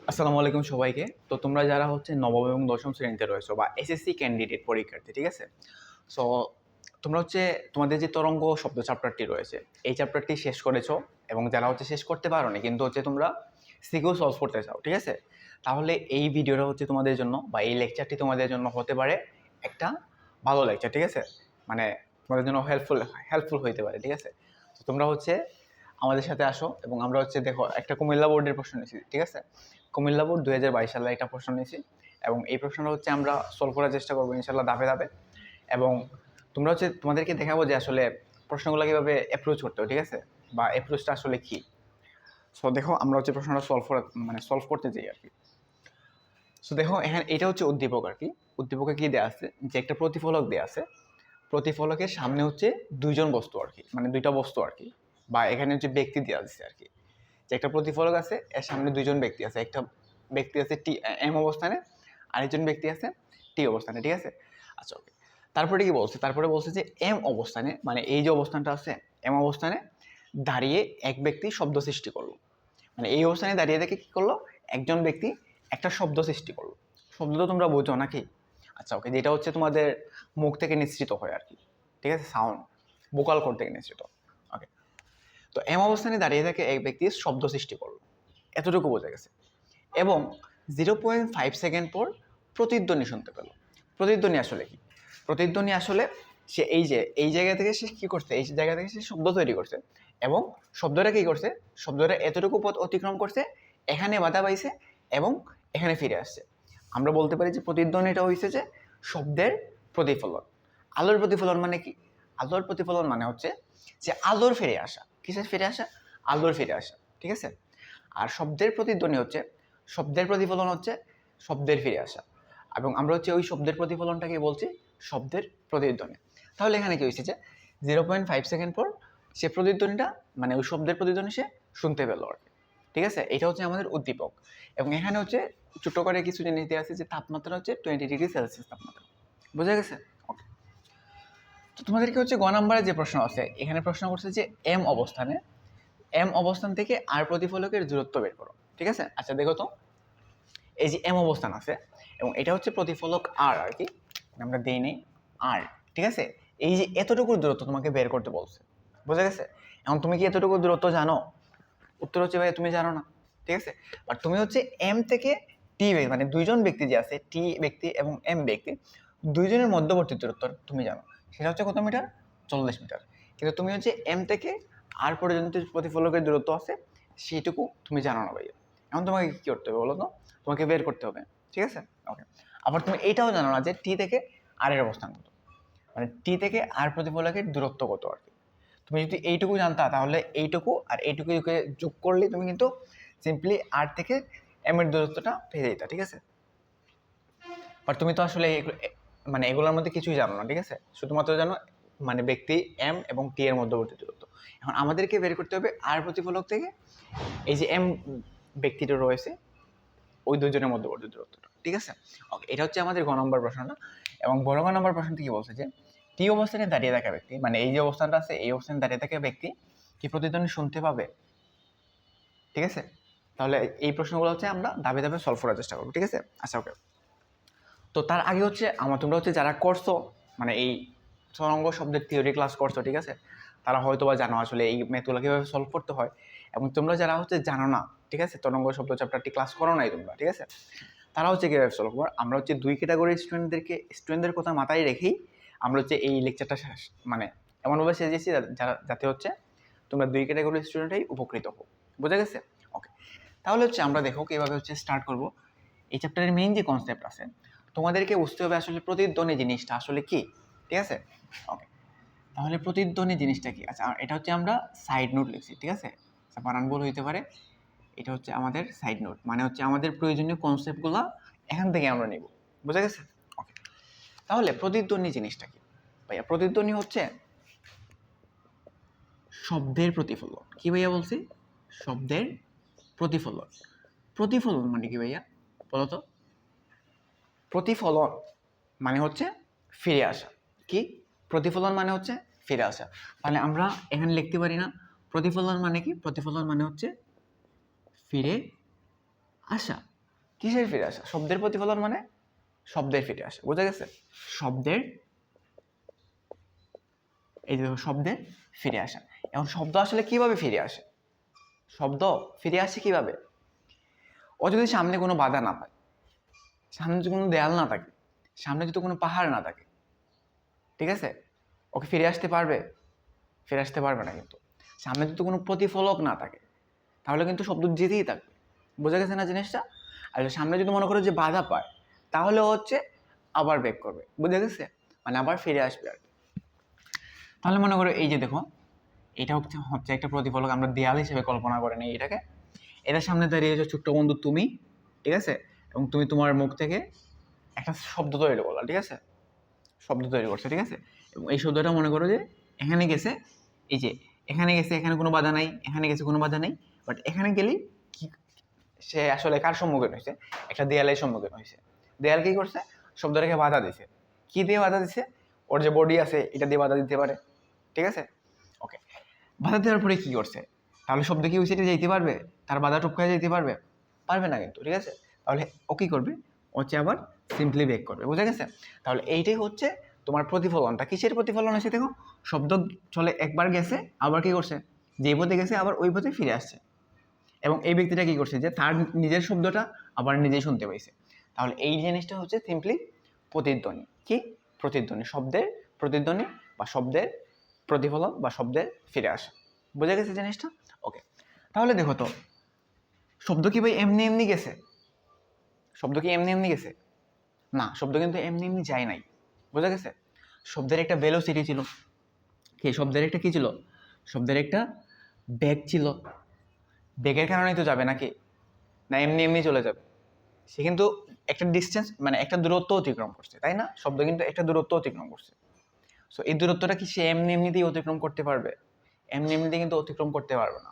আসসালামু আলাইকুম সবাইকে। তো তোমরা যারা হচ্ছে নবম এবং দশম শ্রেণীতে রয়েছো বা এসএসসি ক্যান্ডিডেট পরীক্ষার্থী, ঠিক আছে? সো তোমরা হচ্ছে তোমাদের যে তরঙ্গ শব্দ চ্যাপ্টারটি রয়েছে, এই চ্যাপ্টারটি শেষ করেছো এবং যারা হচ্ছে শেষ করতে পারোনি কিন্তু হচ্ছে তোমরা সিকিউ সলভ করতে চাও, ঠিক আছে? তাহলে এই ভিডিওটা হচ্ছে তোমাদের জন্য বা এই লেকচারটি তোমাদের জন্য হতে পারে একটা ভালো লেকচার, ঠিক আছে? মানে তোমাদের জন্য হেল্পফুল হইতে পারে, ঠিক আছে? তো তোমরা হচ্ছে আমাদের সাথে আসো এবং আমরা হচ্ছে দেখো একটা কুমিল্লা বোর্ডের প্রশ্ন নিয়েছি, ঠিক আছে? কুমিল্লা বোর্ড 2022 সালে একটা প্রশ্ন নিয়েছি এবং এই প্রশ্নটা হচ্ছে আমরা সলভ করার চেষ্টা করবো ইনশাল্লাহ ধাপে ধাপে। এবং তোমরা হচ্ছে তোমাদেরকে দেখাবো যে আসলে প্রশ্নগুলো কীভাবে অ্যাপ্রোচ করতে হবে, ঠিক আছে? বা অ্যাপ্রোচটা আসলে কী। সো দেখো আমরা হচ্ছে প্রশ্নটা সলভ করতে চাই আর কি। সো দেখো এখানে এটা হচ্ছে উদ্দীপক আর কি। উদ্দীপকে কী দেওয়া আছে যে একটা প্রতিফলক দেওয়া আছে, প্রতিফলকের সামনে হচ্ছে দুইজন বস্তু আর কি, মানে দুইটা বস্তু আর কি, বা এখানে হচ্ছে ব্যক্তি দেওয়া আছে আর কি। যে একটা প্রতিফলক আছে, এর সামনে দুইজন ব্যক্তি আছে, একটা ব্যক্তি আছে এম অবস্থানে, আরেকজন ব্যক্তি আছে টি অবস্থানে, ঠিক আছে? আচ্ছা, ওকে। তারপরে কি বলছে? তারপরে বলছে যে এম অবস্থানে, মানে এই যে অবস্থানটা আছে এম অবস্থানে দাঁড়িয়ে এক ব্যক্তি শব্দ সৃষ্টি করলো। মানে এই অবস্থানে দাঁড়িয়ে থেকে কী করলো? একজন ব্যক্তি একটা শব্দ সৃষ্টি করলো। শব্দ তো তোমরা বোঝো নাকি? আচ্ছা, ওকে। যেটা হচ্ছে তোমাদের মুখ থেকে নিঃসৃত হয় আর কি, ঠিক আছে? সাউন্ড, ভোকাল কর্ড থেকে নিঃসৃত। ওকে। তো এম অবস্থানে দাঁড়িয়ে থেকে এক ব্যক্তি শব্দ সৃষ্টি করলো, এতটুকু বোঝা গেছে। এবং 0.5 সেকেন্ড পর প্রতিধ্বনি শুনতে পেল। প্রতিধ্বনি আসলে কি? প্রতিধ্বনি আসলে সে এই জায়গা থেকে সে কী করছে, এই জায়গা থেকে সে শব্দ তৈরি করছে এবং শব্দটা কী করছে, শব্দটা এতটুকু পথ অতিক্রম করছে, এখানে বাধা পাইছে এবং এখানে ফিরে আসছে। আমরা বলতে পারি যে প্রতিধ্বনিটা হয়েছে যে শব্দের প্রতিফলন। আলোর প্রতিফলন মানে কি? আলোর প্রতিফলন মানে হচ্ছে যে আলোর ফিরে আসা। কিসের ফিরে আসা? আলোর ফিরে আসা, ঠিক আছে? আর শব্দের প্রতিধ্বনি হচ্ছে, শব্দের প্রতিফলন হচ্ছে শব্দের ফিরে আসা। এবং আমরা হচ্ছে ওই শব্দের প্রতিফলনটাকে বলছি শব্দের প্রতিধ্বনি। তাহলে এখানে কি হয়েছে যে 0.5 সেকেন্ড পর সে প্রতিধ্বনিটা, মানে ওই শব্দের প্রতিধ্বনি সে শুনতে পেল আর কি, ঠিক আছে? এটা হচ্ছে আমাদের উদ্দীপক। এবং এখানে হচ্ছে ছোটো করে কিছু জিনিস দেওয়া আছে যে তাপমাত্রা হচ্ছে 20°C তাপমাত্রা। বোঝা গেছে? ওকে। তো তোমাদেরকে হচ্ছে গ নাম্বারে যে প্রশ্ন আছে, এখানে প্রশ্ন করছে যে এম অবস্থান থেকে আর প্রতিফলকের দূরত্ব বের করো, ঠিক আছে? আচ্ছা দেখো তো, এই যে এম অবস্থান আছে এবং এটা হচ্ছে প্রতিফলক আর আর কি, আমরা দেই নেই আর, ঠিক আছে? এই যে এতটুকু দূরত্ব তোমাকে বের করতে বলছে, বোঝা গেছে? এখন তুমি কি এতটুকু দূরত্ব জানো? উত্তর হচ্ছে ভাই তুমি জানো না, ঠিক আছে? বাট তুমি হচ্ছে এম থেকে টি, মানে দুইজন ব্যক্তি যে আছে, টি ব্যক্তি এবং এম ব্যক্তি, দুইজনের মধ্যবর্তী দূরত্ব তুমি জানো, সেটা হচ্ছে কত মিটার? 40 মিটার। কিন্তু তুমি হচ্ছে এম থেকে আর পর্যন্ত প্রতিফলকের দূরত্ব আছে, সেইটুকু তুমি জানো না ভাইয়া। এখন তোমাকে কী করতে হবে বলো তো? তোমাকে বের করতে হবে, ঠিক আছে? ওকে। আবার তুমি এইটাও জানো না যে টি থেকে আর এর অবস্থান কত, মানে টি থেকে আর প্রতিফলকের দূরত্ব কত আর কি। তুমি যদি এইটুকু জানতা তাহলে এইটুকু আর এইটুকু যোগ করলে তুমি কিন্তু সিম্পলি আর থেকে এম এর দূরত্বটা পেয়ে যেতা, ঠিক আছে? বাট তুমি তো আসলে মানে এগুলোর মধ্যে কিছুই জানো না, ঠিক আছে? শুধুমাত্র জানো মানে ব্যক্তি এম এবং টি এর মধ্যবর্তী দূরত্ব। এখন আমাদেরকে বের করতে হবে আর প্রতিফলক থেকে এই যে এম ব্যক্তিটা রয়েছে ওই দুজনের মধ্যবর্তী দূরত্বটা, ঠিক আছে? ওকে, এটা হচ্ছে আমাদের গ নম্বর প্রশ্নটা। এবং বড় গ নম্বর প্রশ্নটি কি বলছে যে টি অবস্থানে দাঁড়িয়ে থাকা ব্যক্তি, মানে এই যে অবস্থানটা আছে এই অবস্থানে দাঁড়িয়ে থাকা ব্যক্তি কি প্রতিধ্বনি শুনতে পাবে, ঠিক আছে? তাহলে এই প্রশ্নগুলো হচ্ছে আমরা ধাপে ধাপে সলভ করার চেষ্টা করবো, ঠিক আছে? আচ্ছা, ওকে। তো তার আগে হচ্ছে তোমরা হচ্ছে যারা করছো, মানে এই তরঙ্গ শব্দের থিওরি ক্লাস করছো, ঠিক আছে? তারা হয়তো বা জানো আসলে এই ম্যাথগুলো কীভাবে সলভ করতে হয়। এবং তোমরা যারা হচ্ছে জানো না, ঠিক আছে, তরঙ্গ শব্দ চ্যাপ্টারটি ক্লাস করো নাই তোমরা, ঠিক আছে, তারা হচ্ছে কীভাবে সলভ করবো। আমরা হচ্ছে দুই ক্যাটাগরির স্টুডেন্টদের কথা মাথায় রেখেই আমরা হচ্ছে এই লেকচারটা মানে এমনভাবে সেজেছি যাতে হচ্ছে তোমরা দুই ক্যাটাগরির স্টুডেন্টই উপকৃত হোক। বোঝা গেছে? ওকে। তাহলে হচ্ছে আমরা দেখো কীভাবে হচ্ছে স্টার্ট করবো। এই চ্যাপ্টারের মেইন যে কনসেপ্ট আছে, তোমাদেরকে বুঝতে হবে আসলে প্রতিধ্বনি জিনিসটা আসলে কি, ঠিক আছে? ওকে। তাহলে প্রতিধ্বনি জিনিসটা কি? আচ্ছা, এটা হচ্ছে আমরা সাইড নোট লিখছি, ঠিক আছে? বানান ভুল হইতে পারে। এটা হচ্ছে আমাদের সাইড নোট, মানে হচ্ছে আমাদের প্রয়োজনীয় কনসেপ্টগুলো এখান থেকে আমরা নিব। বুঝা গেছে? ওকে। তাহলে প্রতিধ্বনি জিনিসটা কি ভাইয়া? প্রতিধ্বনি হচ্ছে শব্দের প্রতিফলন। কি ভাইয়া বলছি? শব্দের প্রতিফলন। প্রতিফলন মানে কি ভাইয়া বলো তো? প্রতিফলন মানে হচ্ছে ফিরে আসা। কি? প্রতিফলন মানে হচ্ছে ফিরে আসা। তাহলে আমরা এখানে লিখতে পারি না প্রতিফলন মানে কি? প্রতিফলন মানে হচ্ছে ফিরে আসা। কিসের ফিরে আসা? শব্দের প্রতিফলন মানে শব্দের ফিরে আসা, বোঝা গেছে? শব্দের, এই যে শব্দের ফিরে আসা। এখন শব্দ আসলে কিভাবে ফিরে আসে? শব্দ ফিরে আসে কিভাবে? ও যদি সামনে কোনো বাধা না পায়, সামনে যদি কোনো দেয়াল না থাকে, সামনে যদি কোনো পাহাড় না থাকে, ঠিক আছে, ওকে ফিরে আসতে পারবে? ফিরে আসতে পারবে না। কিন্তু সামনে যদি কোনো প্রতিফলক না থাকে, তাহলে কিন্তু শব্দ যেতেই থাকবে, বোঝা গেছে না জিনিসটা? আর সামনে যদি মনে করো যে বাধা পায়, তাহলে হচ্ছে আবার ব্যাক করবে, বুঝা গেছে? মানে আবার ফিরে আসবে আর কি। তাহলে মনে করো এই যে দেখো, এটা হচ্ছে একটা প্রতিফলক, আমরা দেয়াল হিসেবে কল্পনা করে নিই এটাকে। এটার সামনে দাঁড়িয়েছো ছোট্ট বন্ধু তুমি, ঠিক আছে, এবং তুমি তোমার মুখ থেকে একটা শব্দ তৈরি করলা, ঠিক আছে, শব্দ তৈরি করছে, ঠিক আছে, এবং এই শব্দটা মনে করো যে এখানে গেছে, এই যে এখানে গেছে, এখানে কোনো বাধা নাই, এখানে গেছে কোনো বাধা নেই, বাট এখানে গেলেই কি, সে আসলে কার সম্মুখীন হয়েছে? একটা দেয়ালের সম্মুখীন হয়েছে। দেয়াল কি করছে? শব্দটাকে বাধা দিছে। কি দিয়ে বাধা দিছে? ওর যে বডি আছে এটা দিয়ে বাধা দিতে পারে, ঠিক আছে, ওকে। বাধা দেওয়ার পরে কি করছে? তাহলে শব্দ কি হয়েছে? এটা যেতে পারবে? তার বাধা টপকায় যেতে পারবে? পারবে না কিন্তু, ঠিক আছে। তাহলে ও কি করবে? হচ্ছে আবার সিম্পলি ব্রেক করবে, বুঝা গেছে? তাহলে এইটাই হচ্ছে তোমার প্রতিফলনটা। কিসের প্রতিফলন হয়েছে দেখো? শব্দ চলে একবার গেছে, আবার কি করছে? যে পথে গেছে আবার ওই পথে ফিরে আসছে। এবং এই ব্যক্তিটা কি করছে? যে তার নিজের শব্দটা আবার নিজেই শুনতে পাইছে। তাহলে এই জিনিসটা হচ্ছে সিম্পলি প্রতিধ্বনি। কি? প্রতিধ্বনি। শব্দের প্রতিধ্বনি বা শব্দের প্রতিফলন বা শব্দের ফিরে আসা, বোঝা গেছে জিনিসটা? ওকে। তাহলে দেখো তো, শব্দ কি ভাই এমনি এমনি গেছে? শব্দ কি এমনি এমনি গেছে? না, শব্দ কিন্তু এমনি এমনি যায় নাই, বোঝা গেছে? শব্দের একটা ভেলোসিটি ছিল। কি শব্দের একটা কি ছিল? শব্দের একটা বেগ ছিল। বেগের কারণেই তো যাবে নাকি? না এমনি এমনি চলে যাবে? সে কিন্তু একটা ডিস্টেন্স, মানে একটা দূরত্ব অতিক্রম করছে, তাই না? শব্দ কিন্তু একটা দূরত্ব অতিক্রম করছে। সো এই দূরত্বটা কি সে এমনি এমনিতেই অতিক্রম করতে পারবে? এমনি এমনিতেই কিন্তু অতিক্রম করতে পারবে না।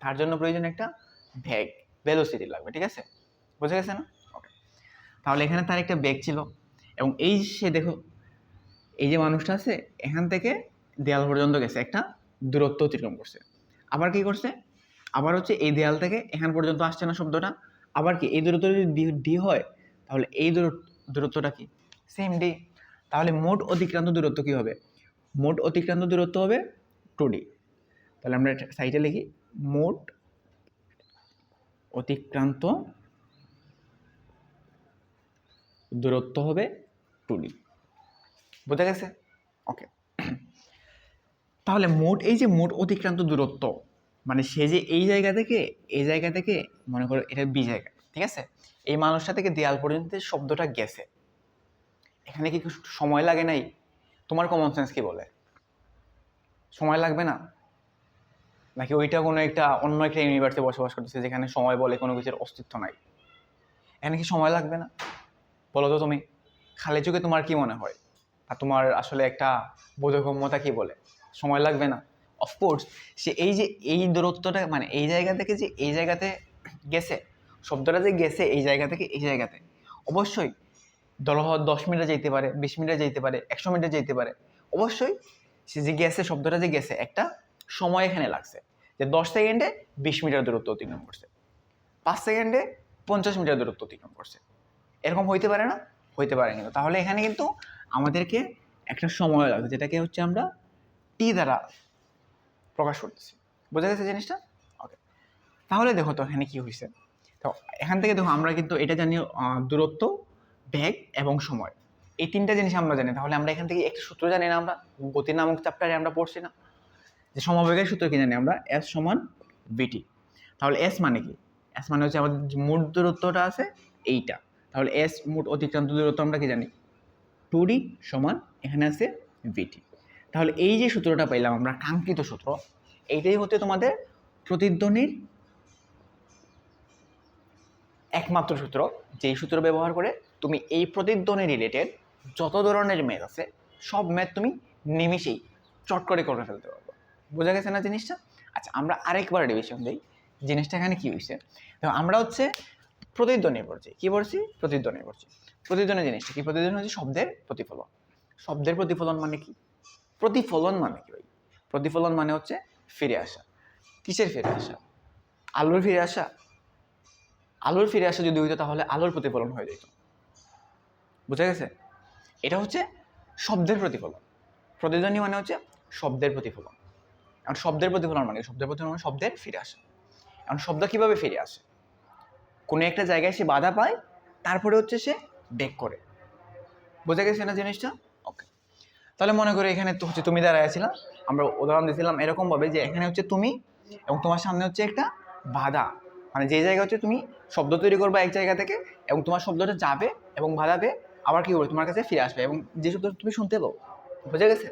তার জন্য প্রয়োজন একটা বেগ, ভেলোসিটি লাগবে, ঠিক আছে? বুঝে গেছে না? ওকে। তাহলে এখানে তার একটা বেগ ছিল, এবং এই সে দেখো, এই যে মানুষটা আছে এখান থেকে দেয়াল পর্যন্ত গেছে, একটা দূরত্ব অতিক্রম করছে। আবার কি করছে? আবার হচ্ছে এই দেয়াল থেকে এখান পর্যন্ত আসছে না শব্দটা? আবার কি এই দূরত্ব যদি ডি হয়, তাহলে এই দূরত্বটা কি? Same D. তাহলে মোট অতিক্রান্ত দূরত্ব কি হবে? মোট অতিক্রান্ত দূরত্ব হবে 2D। তাহলে আমরা সাইডে লিখি, মোট অতিক্রান্ত দূরত্ব হবে 2D, বোঝা গেছে? ওকে। তাহলে এই যে মোট অতিক্রান্ত দূরত্ব, মানে সে যে এই জায়গা থেকে মনে করো এটা বি জায়গা, ঠিক আছে, এই মানুষটা থেকে দেয়াল পর্যন্ত শব্দটা গেছে, এখানে কি সময় লাগে নাই? তোমার কমন সেন্স কি বলে? সময় লাগবে না? নাকি ওইটা কোনো একটা অন্য একটা ইউনিভার্সে বসবাস করতেছে যেখানে সময় বলে কোনো কিছুর অস্তিত্ব নাই? এখানে কি সময় লাগবে না? বলো তো তুমি, খালি চোখে তোমার কি মনে হয়? আর তোমার আসলে একটা বোধগম্যতা কি বলে? সময় লাগবে না? অফকোর্স, সে এই যে এই দূরত্বটা, মানে এই জায়গা থেকে যে এই জায়গাতে গেছে, শব্দটা যে গেছে এই জায়গা থেকে এই জায়গাতে, অবশ্যই 10 মিনিটে যেতে পারে, 20 মিনিটে যেতে পারে, 100 মিনিটে যেতে পারে। অবশ্যই সে যে গেছে, শব্দটা যে গেছে, একটা সময় এখানে লাগছে, যে 10 সেকেন্ডে 20 মিটার দূরত্ব অতিক্রম করছে, 5 সেকেন্ডে 50 মিটার দূরত্ব অতিক্রম করছে। এরকম হইতে পারে না? হইতে পারে। কিন্তু তাহলে এখানে কিন্তু আমাদেরকে একটা সময় লাগবে, যেটাকে হচ্ছে আমরা টি দ্বারা প্রকাশ করতেছি, বোঝা গেছে জিনিসটা? ওকে। তাহলে দেখো তো এখানে কি হয়েছে। তো এখান থেকে দেখো আমরা কিন্তু এটা জানি, দূরত্ব, বেগ এবং সময়, এই 3টা জিনিস আমরা জানি। তাহলে আমরা এখান থেকে একটা সূত্র জানি না? আমরা গতি নামক চ্যাপ্টারে আমরা পড়ছি না যে সমবেগের সূত্র কি জানি আমরা? এস সমান ভিটি। তাহলে এস মানে কি? এস মানে হচ্ছে আমাদের যে মোট দূরত্বটা আছে এইটা। তাহলে এস মোট অতিক্রান্ত দূরত্ব আমরা কি জানি? 2D সমান এখানে আছে ভিটি। তাহলে এই যে সূত্রটা পাইলাম আমরা, কাঙ্ক্ষিত সূত্র, এইটাই হচ্ছে তোমাদের প্রতিধ্বনির একমাত্র সূত্র, যেই সূত্র ব্যবহার করে তুমি এই প্রতিধ্বনি রিলেটেড যত ধরনের ম্যাথ আছে সব ম্যাথ তুমি নিমিষেই চট করে ফেলতে পারবো, বোঝা গেছে না জিনিসটা? আচ্ছা, আমরা আরেকবার রিভিশন দিই জিনিসটা এখানে কি হয়েছে। তো আমরা হচ্ছে প্রতিধ্বনি পড়ছি, কি পড়ছি? প্রতিধ্বনি পড়ছি। প্রতিধ্বনি জিনিসটা কি? প্রতিধ্বনি হচ্ছে শব্দের প্রতিফলন। শব্দের প্রতিফলন মানে কি? প্রতিফলন মানে কি ভাই? প্রতিফলন মানে হচ্ছে ফিরে আসা। কিসের ফিরে আসা? আলোর ফিরে আসা? আলোর ফিরে আসা যদি হইতো তাহলে আলোর প্রতিফলন হয়ে যেত। বুঝা গেছে? এটা হচ্ছে শব্দের প্রতিফলন। প্রতিধ্বনি মানে হচ্ছে শব্দের প্রতিফলন। এখন শব্দের প্রতিফলন মানে শব্দের ফিরে আসে। এখন শব্দ কিভাবে ফিরে আসে? কোনো একটা জায়গায় সে বাধা পায়, তারপরে হচ্ছে সে ব্যাক করে। বোঝা গেছে না জিনিসটা? ওকে, তাহলে মনে করে এখানে তো হচ্ছে তুমি দাঁড়ায় ছিলাম, আমরা উদাহরণ দিয়েছিলাম এরকমভাবে যে এখানে হচ্ছে তুমি এবং তোমার সামনে হচ্ছে একটা বাধা, মানে যে জায়গা হচ্ছে তুমি শব্দ তৈরি করবে এক জায়গা থেকে এবং তোমার শব্দটা যাবে এবং বাধা পেয়ে আবার কী করবে, তোমার কাছে ফিরে আসবে এবং যে শব্দটা তুমি শুনতে পাও। বোঝা গেছে?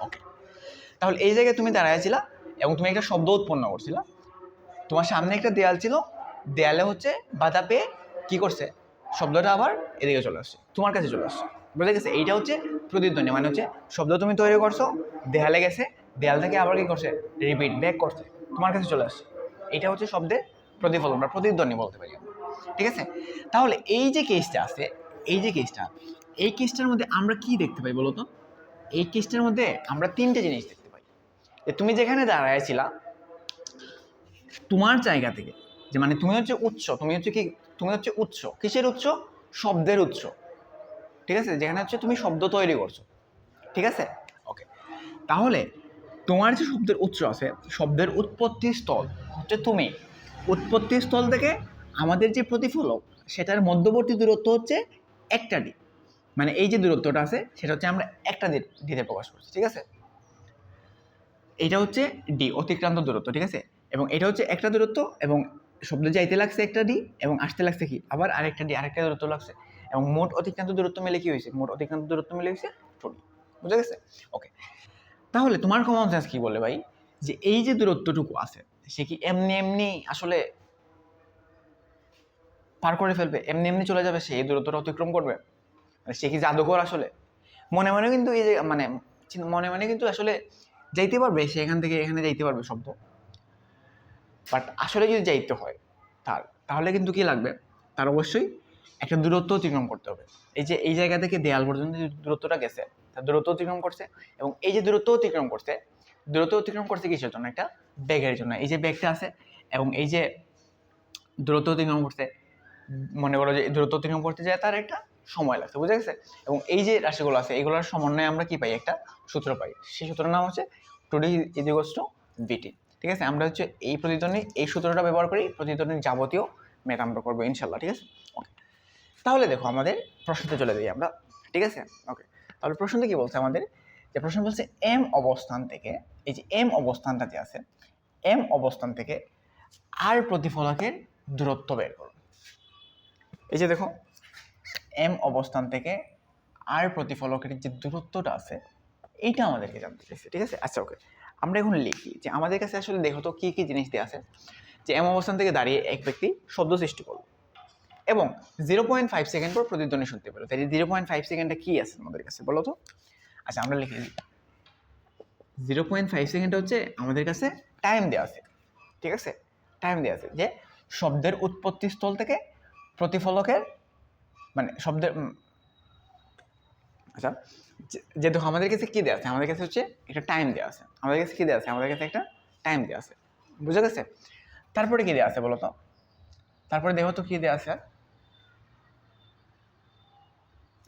ওকে, তাহলে এই জায়গায় তুমি দাঁড়াইছিলা এবং তুমি একটা শব্দ উৎপন্ন করছিলা, তোমার সামনে একটা দেয়াল ছিল, দেয়ালে হচ্ছে বাধা পেয়ে কী করছে, শব্দটা আবার এদিকে চলে আসছে, তোমার কাছে চলে আসছে। বুঝে গেছে? এইটা হচ্ছে প্রতিধ্বনি, মানে হচ্ছে শব্দ তুমি তৈরি করছো, দেয়ালে গেছে, দেয়াল থেকে আবার কী করছে, রিপিট ব্যাক করছে, তোমার কাছে চলে আসছে। এটা হচ্ছে শব্দের প্রতিফলন বা প্রতিধ্বনি বলতে পারি আমরা। ঠিক আছে? তাহলে এই যে কেসটা আছে, এই কেসটার মধ্যে আমরা কি দেখতে পাই বলো তো? এই কেসটার মধ্যে আমরা তিনটে জিনিস দেখতে পাই। যে তুমি যেখানে দাঁড়াইছিলা, তোমার জায়গা থেকে, যে মানে তুমি হচ্ছে উৎস, তুমি হচ্ছে উৎস, কিসের উৎস? শব্দের উৎস। ঠিক আছে? যেখানে হচ্ছে তুমি শব্দ তৈরি করছো। ঠিক আছে? ওকে, তাহলে তোমার যে শব্দের উৎস আছে, শব্দের উৎপত্তি স্থল হচ্ছে তুমি। উৎপত্তি স্থল থেকে আমাদের যে প্রতিফলক, সেটার মধ্যবর্তী দূরত্ব হচ্ছে একটা ডি। মানে এই যে দূরত্বটা আছে সেটা হচ্ছে আমরা একটা ডিতে প্রকাশ করছি। ঠিক আছে? এটা হচ্ছে ডি, অতিক্রান্ত দূরত্ব। ঠিক আছে? এবং এটা হচ্ছে একটা দূরত্ব এবং শব্দ যাইতে লাগছে একটা ডি এবং আসতে লাগছে কি আবার আরেকটা দূরত্ব লাগছে, এবং মোট অতিক্রান্ত দূরত্ব মিলে কি হয়েছে, মোট অতিক্রান্ত দূরত্ব মিলে হয়েছে 2D। বুঝা গেছে? ওকে, তাহলে তোমার কমন সেন্স কি বলে ভাই, যে এই যে দূরত্বটুকু আছে সে কি এমনি এমনি আসলে পার করে ফেলবে, এমনি এমনি চলে যাবে, সে এই দূরত্বটা অতিক্রম করবে? মানে সে কি জাদুঘর আসলে? মনে মনে কিন্তু এই যে মানে মনে মনে কিন্তু আসলে যাইতে পারবে, সে এখান থেকে এখানে যাইতে পারবে শব্দ, বাট আসলে যদি যাইতে হয় তাহলে কিন্তু কি লাগবে, তার অবশ্যই একটা দূরত্ব অতিক্রম করতে হবে। এই যে এই জায়গা থেকে দেয়াল পর্যন্ত যে দূরত্বটা গেছে, তার দূরত্ব অতিক্রম করছে, এবং এই যে দূরত্ব অতিক্রম করছে কিসের জন্য, একটা ব্যাগের জন্য। এই যে ব্যাগটা আছে এবং এই যে দূরত্ব অতিক্রম করছে, মনে করো যে দূরত্ব অতিক্রম করতে যায় তার একটা সময় লাগছে। বুঝে গেছে? এবং এই যে রাশিগুলো আছে এইগুলোর সমন্বয়ে আমরা কি পাই, একটা সূত্র পাই। সেই সূত্রের নাম হচ্ছে 2D = VT। ঠিক আছে? আমরা হচ্ছে এই প্রতিধ্বনির এই সূত্রটা ব্যবহার করি প্রতিধ্বনির যাবতীয় ম্যাথ আমরা করবো ইনশাল্লাহ। ঠিক আছে? ওকে, তাহলে দেখো আমাদের প্রশ্নতে চলে যাই আমরা। ঠিক আছে? ওকে, তাহলে প্রশ্নতে কি বলছে আমাদের, যে প্রশ্ন বলছে এম অবস্থান থেকে, এই যে এম অবস্থানটা যে আছে, এম অবস্থান থেকে আর প্রতিফলকের দূরত্ব বের করো। এই যে দেখো, এম অবস্থান থেকে আর প্রতিফলকের যে দূরত্বটা আছে এইটা আমাদেরকে জানতে চাইছে। ঠিক আছে? আচ্ছা, ওকে, আমরা এখন লিখি যে আমাদের কাছে আসলে দেখো তো কী কী জিনিস দিয়ে আছে। যে এম অবস্থান থেকে দাঁড়িয়ে এক ব্যক্তি শব্দ সৃষ্টি করলো এবং 0.5 সেকেন্ড পর প্রতিধ্বনি শুনতে পেলো। তাই 0.5 সেকেন্ডটা কী আছে আমাদের কাছে বলো তো? আচ্ছা, আমরা লিখে দিই 0.5 সেকেন্ড হচ্ছে আমাদের কাছে টাইম দেওয়া আছে। ঠিক আছে? টাইম দেওয়া আছে যে শব্দের উৎপত্তি স্থল থেকে প্রতিফলকের মানে শব্দের আচ্ছা, যে দেখো আমাদের কাছে কী দেওয়া আছে, আমাদের কাছে হচ্ছে একটা টাইম দেওয়া আছে। আমাদের কাছে কী দেওয়া আছে, আমাদের কাছে একটা টাইম দেওয়া আছে। বুঝা গেছে? তারপরে কী দেওয়া আছে বলো তো? তারপরে দেখো তো কী দেওয়া আছে।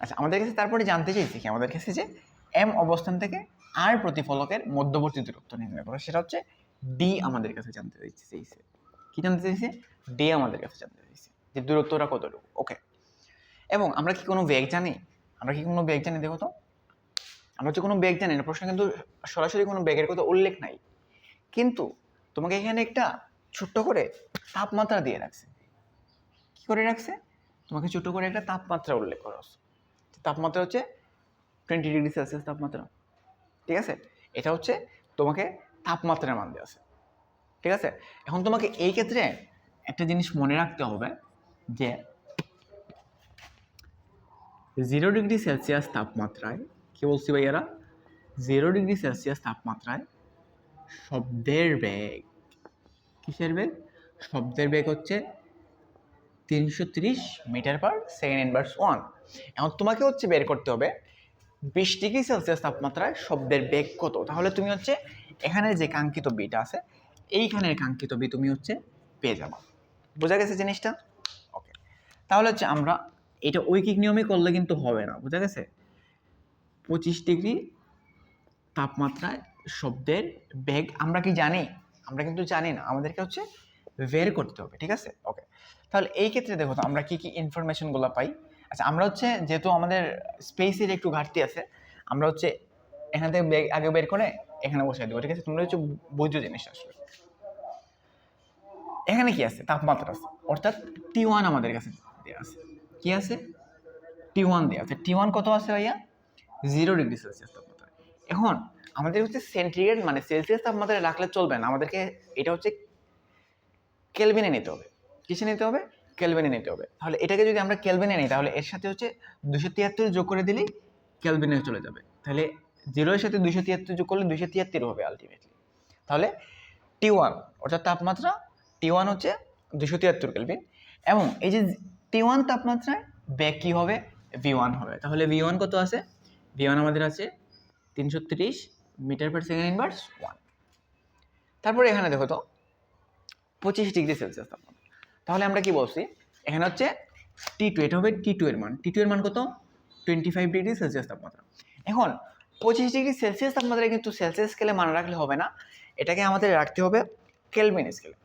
আচ্ছা, আমাদের কাছে তারপরে জানতে চাইছি কি, আমাদের কাছে যে এম অবস্থান থেকে আর প্রতিফলকের মধ্যবর্তী দূরত্ব নির্ণয় করো, সেটা হচ্ছে ডি আমাদের কাছে জানতে চাইছে। কি জানতে চাইছে? ডি আমাদের কাছে জানতে চাইছে যে দূরত্বটা কতটুকু। ওকে, এবং আমরা কি কোনো বেগ জানি? দেখো তো, আমরা হচ্ছে কোনো বেগ জানি না। প্রশ্ন কিন্তু সরাসরি কোনো বেগের কথা উল্লেখ নাই, কিন্তু তোমাকে এখানে একটা ছোট্ট করে তাপমাত্রা দিয়ে রাখছে। কি করে রাখছে? তোমাকে ছোট্ট করে একটা তাপমাত্রা উল্লেখ করা হচ্ছে। তাপমাত্রা হচ্ছে 20 ডিগ্রি সেলসিয়াস তাপমাত্রা। ঠিক আছে? এটা হচ্ছে তোমাকে তাপমাত্রার মান দেওয়া আছে। ঠিক আছে? এখন তোমাকে এই ক্ষেত্রে একটা জিনিস মনে রাখতে হবে যে 0 ডিগ্রি সেলসিয়াস তাপমাত্রায়, কি বলছি ভাইয়ারা, 0 ডিগ্রি সেলসিয়াস তাপমাত্রায় শব্দের বেগ, কিসের বেগ? শব্দের বেগ হচ্ছে 330 মিটার/সেকেন্ড/1। এখন তোমাকে হচ্ছে বের করতে হবে 20 ডিগ্রি সেলসিয়াস তাপমাত্রায় শব্দের বেগ কত। তাহলে তুমি হচ্ছে এখানে যে কাঙ্ক্ষিত বিটা আছে, এইখানের কাঙ্ক্ষিত বি তুমি হচ্ছে পেয়ে যাবে। বোঝা গেছে জিনিসটা? তাহলে হচ্ছে আমরা এটা ঐকিক নিয়মে করলে কিন্তু হবে না, বুঝা গেছে? 25 ডিগ্রি তাপমাত্রায় শব্দের বেগ আমরা কি জানি? আমরা কিন্তু জানি না, আমাদেরকে হচ্ছে বের করতে হবে, ঠিক আছে? ওকে, তাহলে এই ক্ষেত্রে দেখো তো আমরা কি কি ইনফরমেশনগুলো পাই। আচ্ছা, আমরা হচ্ছে যেহেতু আমাদের স্পেসের একটু ঘাটতি আছে, আমরা হচ্ছে এখান থেকে বেগ আগে বের করে এখানে বসাই দেবো, ঠিক আছে? তোমরা হচ্ছে বুঝছো জিনিসটা আসলে। এখানে কি আছে? তাপমাত্রা আছে, অর্থাৎ T1 আমাদের কাছে দেওয়া আছে। কি আছে? T1 দেওয়া আছে। T1 কত আছে ভাইয়া? 0 ডিগ্রি সেলসিয়াস তাপমাত্রা। এখন আমাদের হচ্ছে সেন্টিগ্রেড মানে সেলসিয়াস তাপমাত্রায় রাখলে চলবে না, আমাদেরকে এটা হচ্ছে কেলভিনে নিতে হবে। কিসে নিতে হবে? কেলভিনে নিতে হবে। তাহলে এটাকে যদি আমরা কেলভিনে নিই, তাহলে এর সাথে হচ্ছে 273 যোগ করে দিলেই কেলভিনে চলে যাবে। তাহলে 0 এর সাথে 273 যোগ করলে 273 হবে আলটিমেটলি। তাহলে T1 অর্থাৎ তাপমাত্রা T1 হচ্ছে 273 কেলভিন, এবং এই যে T1 তাপমাত্রায় বেগ কি হবে? V1 হবে। তাহলে V1 কত আছে? V1 আমাদের আছে 330 মিটার পার সেকেন্ড ইনভার্স 1। তারপরে এখানে দেখো তো 25 ডিগ্রি সেলসিয়াস তাপমাত্রা। তাহলে আমরা কি বলছি? এখানে হচ্ছে T2, এটা হবে T2 এর মান। T2 এর মান কত? 25 ডিগ্রি সেলসিয়াস তাপমাত্রা। এখন 25 ডিগ্রি সেলসিয়াস তাপমাত্রায় কিন্তু সেলসিয়াস স্কেলে মান রাখলে হবে না, এটাকে আমাদের রাখতে হবে কেলভিন স্কেলে।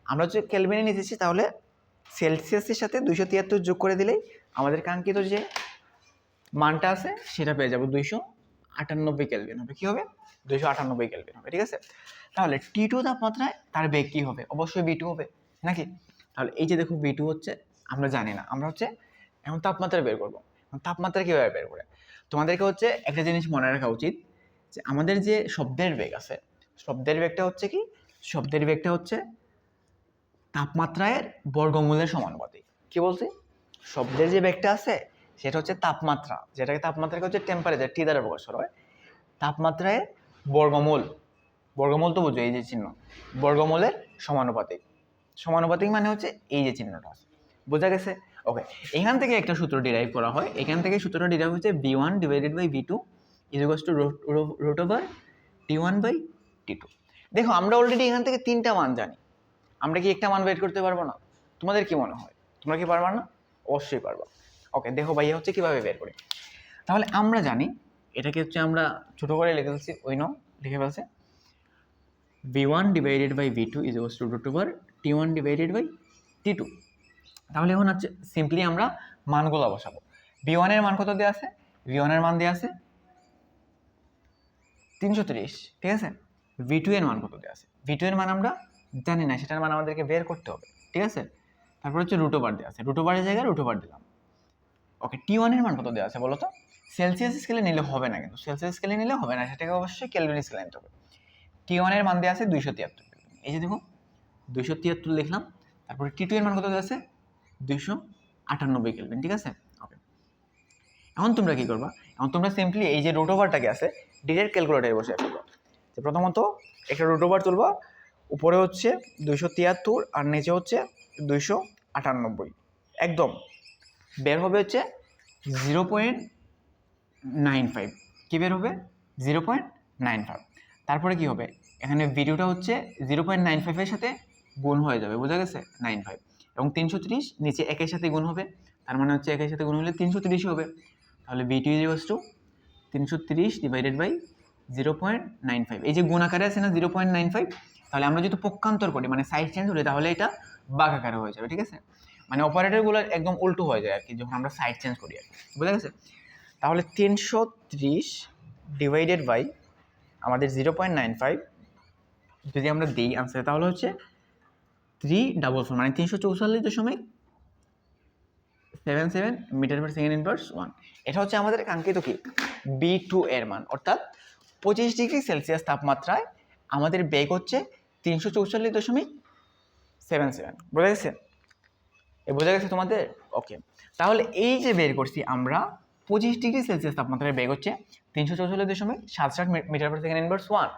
আমরা হচ্ছে কেলভিনে নিতেছি, তাহলে সেলসিয়াসের সাথে 273 যোগ করে দিলেই আমাদের কাঙ্ক্ষিত যে মানটা আছে সেটা পেয়ে যাবো, 298 কেলভিন হবে। কি হবে? 298 কেলভিন হবে, ঠিক আছে? তাহলে T2 তাপমাত্রায় তার বেগ কি হবে? অবশ্যই V2 হবে নাকি? তাহলে এই যে দেখো V2 হচ্ছে আমরা জানি না, আমরা হচ্ছে এখন তাপমাত্রা বের করবো। তাপমাত্রা কীভাবে বের করে? তোমাদেরকে হচ্ছে একটা জিনিস মনে রাখা উচিত যে আমাদের যে শব্দের বেগ আছে, শব্দের বেগটা হচ্ছে কি? শব্দের বেগটা হচ্ছে তাপমাত্রার বর্গমূলের সমানুপাতিক। কি বলছি? শব্দের যে বেগটা আছে সেটা হচ্ছে তাপমাত্রা, যেটাকে তাপমাত্রাকে হচ্ছে টেম্পারেচার টি দ্বারা প্রকাশ করা হয়, তাপমাত্রায় বর্গমূল। বর্গমূল তো বুঝো, এই যে চিহ্ন, বর্গমূলের সমানুপাতিক। সমানুপাতিক মানে হচ্ছে এই যে চিহ্নটা আছে, বোঝা গেছে? ওকে, এখান থেকে একটা সূত্র ডিরাইভ করা হয়। এখান থেকে সূত্রটা ডিরাইভ হচ্ছে V1 divided by V2 is equals to root over T1 by T2। দেখো আমরা অলরেডি এখান থেকে 3টা মান জানি, আমরা কি একটা মান বের করতে পারবো না? তোমাদের কি মনে হয়? তোমরা কি পারবা না? অবশ্যই পারবা। ওকে, দেখো ভাইয়া হচ্ছে কিভাবে বের করি। তাহলে আমরা জানি এটাকে হচ্ছে আমরা ছোট করে লিখে ফেলছি, লিখে ফেলছে V1 divided by V2 is equals to root over T1 divided by T2। তাহলে এখন হচ্ছে সিম্পলি আমরা মানগুলো বসাবো। V1 এর মান কত দেওয়া আছে? V1 এর মান দেওয়া আছে 330, ঠিক আছে? V2 এর মান কত দেওয়া আছে? V2 এর মান আমরা জানি না, সেটার মান আমাদেরকে বের করতে হবে, ঠিক আছে? তারপর হচ্ছে রুট ওভার দেওয়া আছে, রুট ওভারের জায়গায় রুট ওভার দিলাম। ওকে, T1 এর মান কত দেওয়া আছে বলো তো? সেলসিয়াস স্কেলে নিলে হবে না, কিন্তু সেলসিয়াস স্কেলে নিলে হবে না, সেটাকে অবশ্যই কেলভিন স্কেলে নিতে হবে। T1 এর মান দেওয়া আছে 273, এই যে দেখো 273 লিখলাম। তারপরে T2 এর মান কত দেওয়া আছে? 298 কেলভিন, ঠিক আছে? ওকে, এখন তোমরা কি করবা? এখন তোমরা সিম্পলি এই যে রুট ওভারটাকে আছে ডিরেক্ট ক্যালকুলেটরে বসে ফেলবা। তো প্রথমত একটা রুট ওভার তুলবা, উপরে হচ্ছে 273 আর নিচে হচ্ছে 298, একদম বের হবে হচ্ছে 0.95। কি বের হবে? 0.95। তারপরে কি হবে? এখানে ভিডিওটা হচ্ছে 0.95 এর সাথে গুণ হয়ে যাবে, বোঝা গেছে? 95 এবং 330 নিচে একের সাথে গুণ হবে, তার মানে হচ্ছে একের সাথে গুণ হলে 330 হবে। তাহলে V2 equals to 330 divided by 0.95। এই যে গুণ আকারে আছে না 0.95, তাহলে আমরা যদি পক্ষান্তর করি মানে সাইড চেঞ্জ করি, তাহলে এটা বাঘ আকারে হয়ে যাবে, ঠিক আছে? মানে অপারেটরগুলো একদম উল্টো হয়ে যায় আর কি, যখন আমরা সাইড চেঞ্জ করি আর কি, বুঝা গেছে? তাহলে 330 ডিভাইডেড বাই আমাদের 0.95 যদি আমরা দিই আনসার, তাহলে হচ্ছে 344 মানে 344.77 মিটার পার সেকেন্ড ইনভার্স 1। এটা হচ্ছে আমাদের কাঙ্ক্ষিত কি? B2 এর মান, অর্থাৎ 25 ডিগ্রি সেলসিয়াস তাপমাত্রায় আমাদের বেগ হচ্ছে 344.77। বোঝা গেছে? বোঝা গেছে তোমাদের? ওকে, তাহলে এই যে বের করছি আমরা 25 ডিগ্রি সেলসিয়াস তাপমাত্রায় বেগ হচ্ছে 344.77 মিটার পার সেকেন্ড ইনভার্স 1।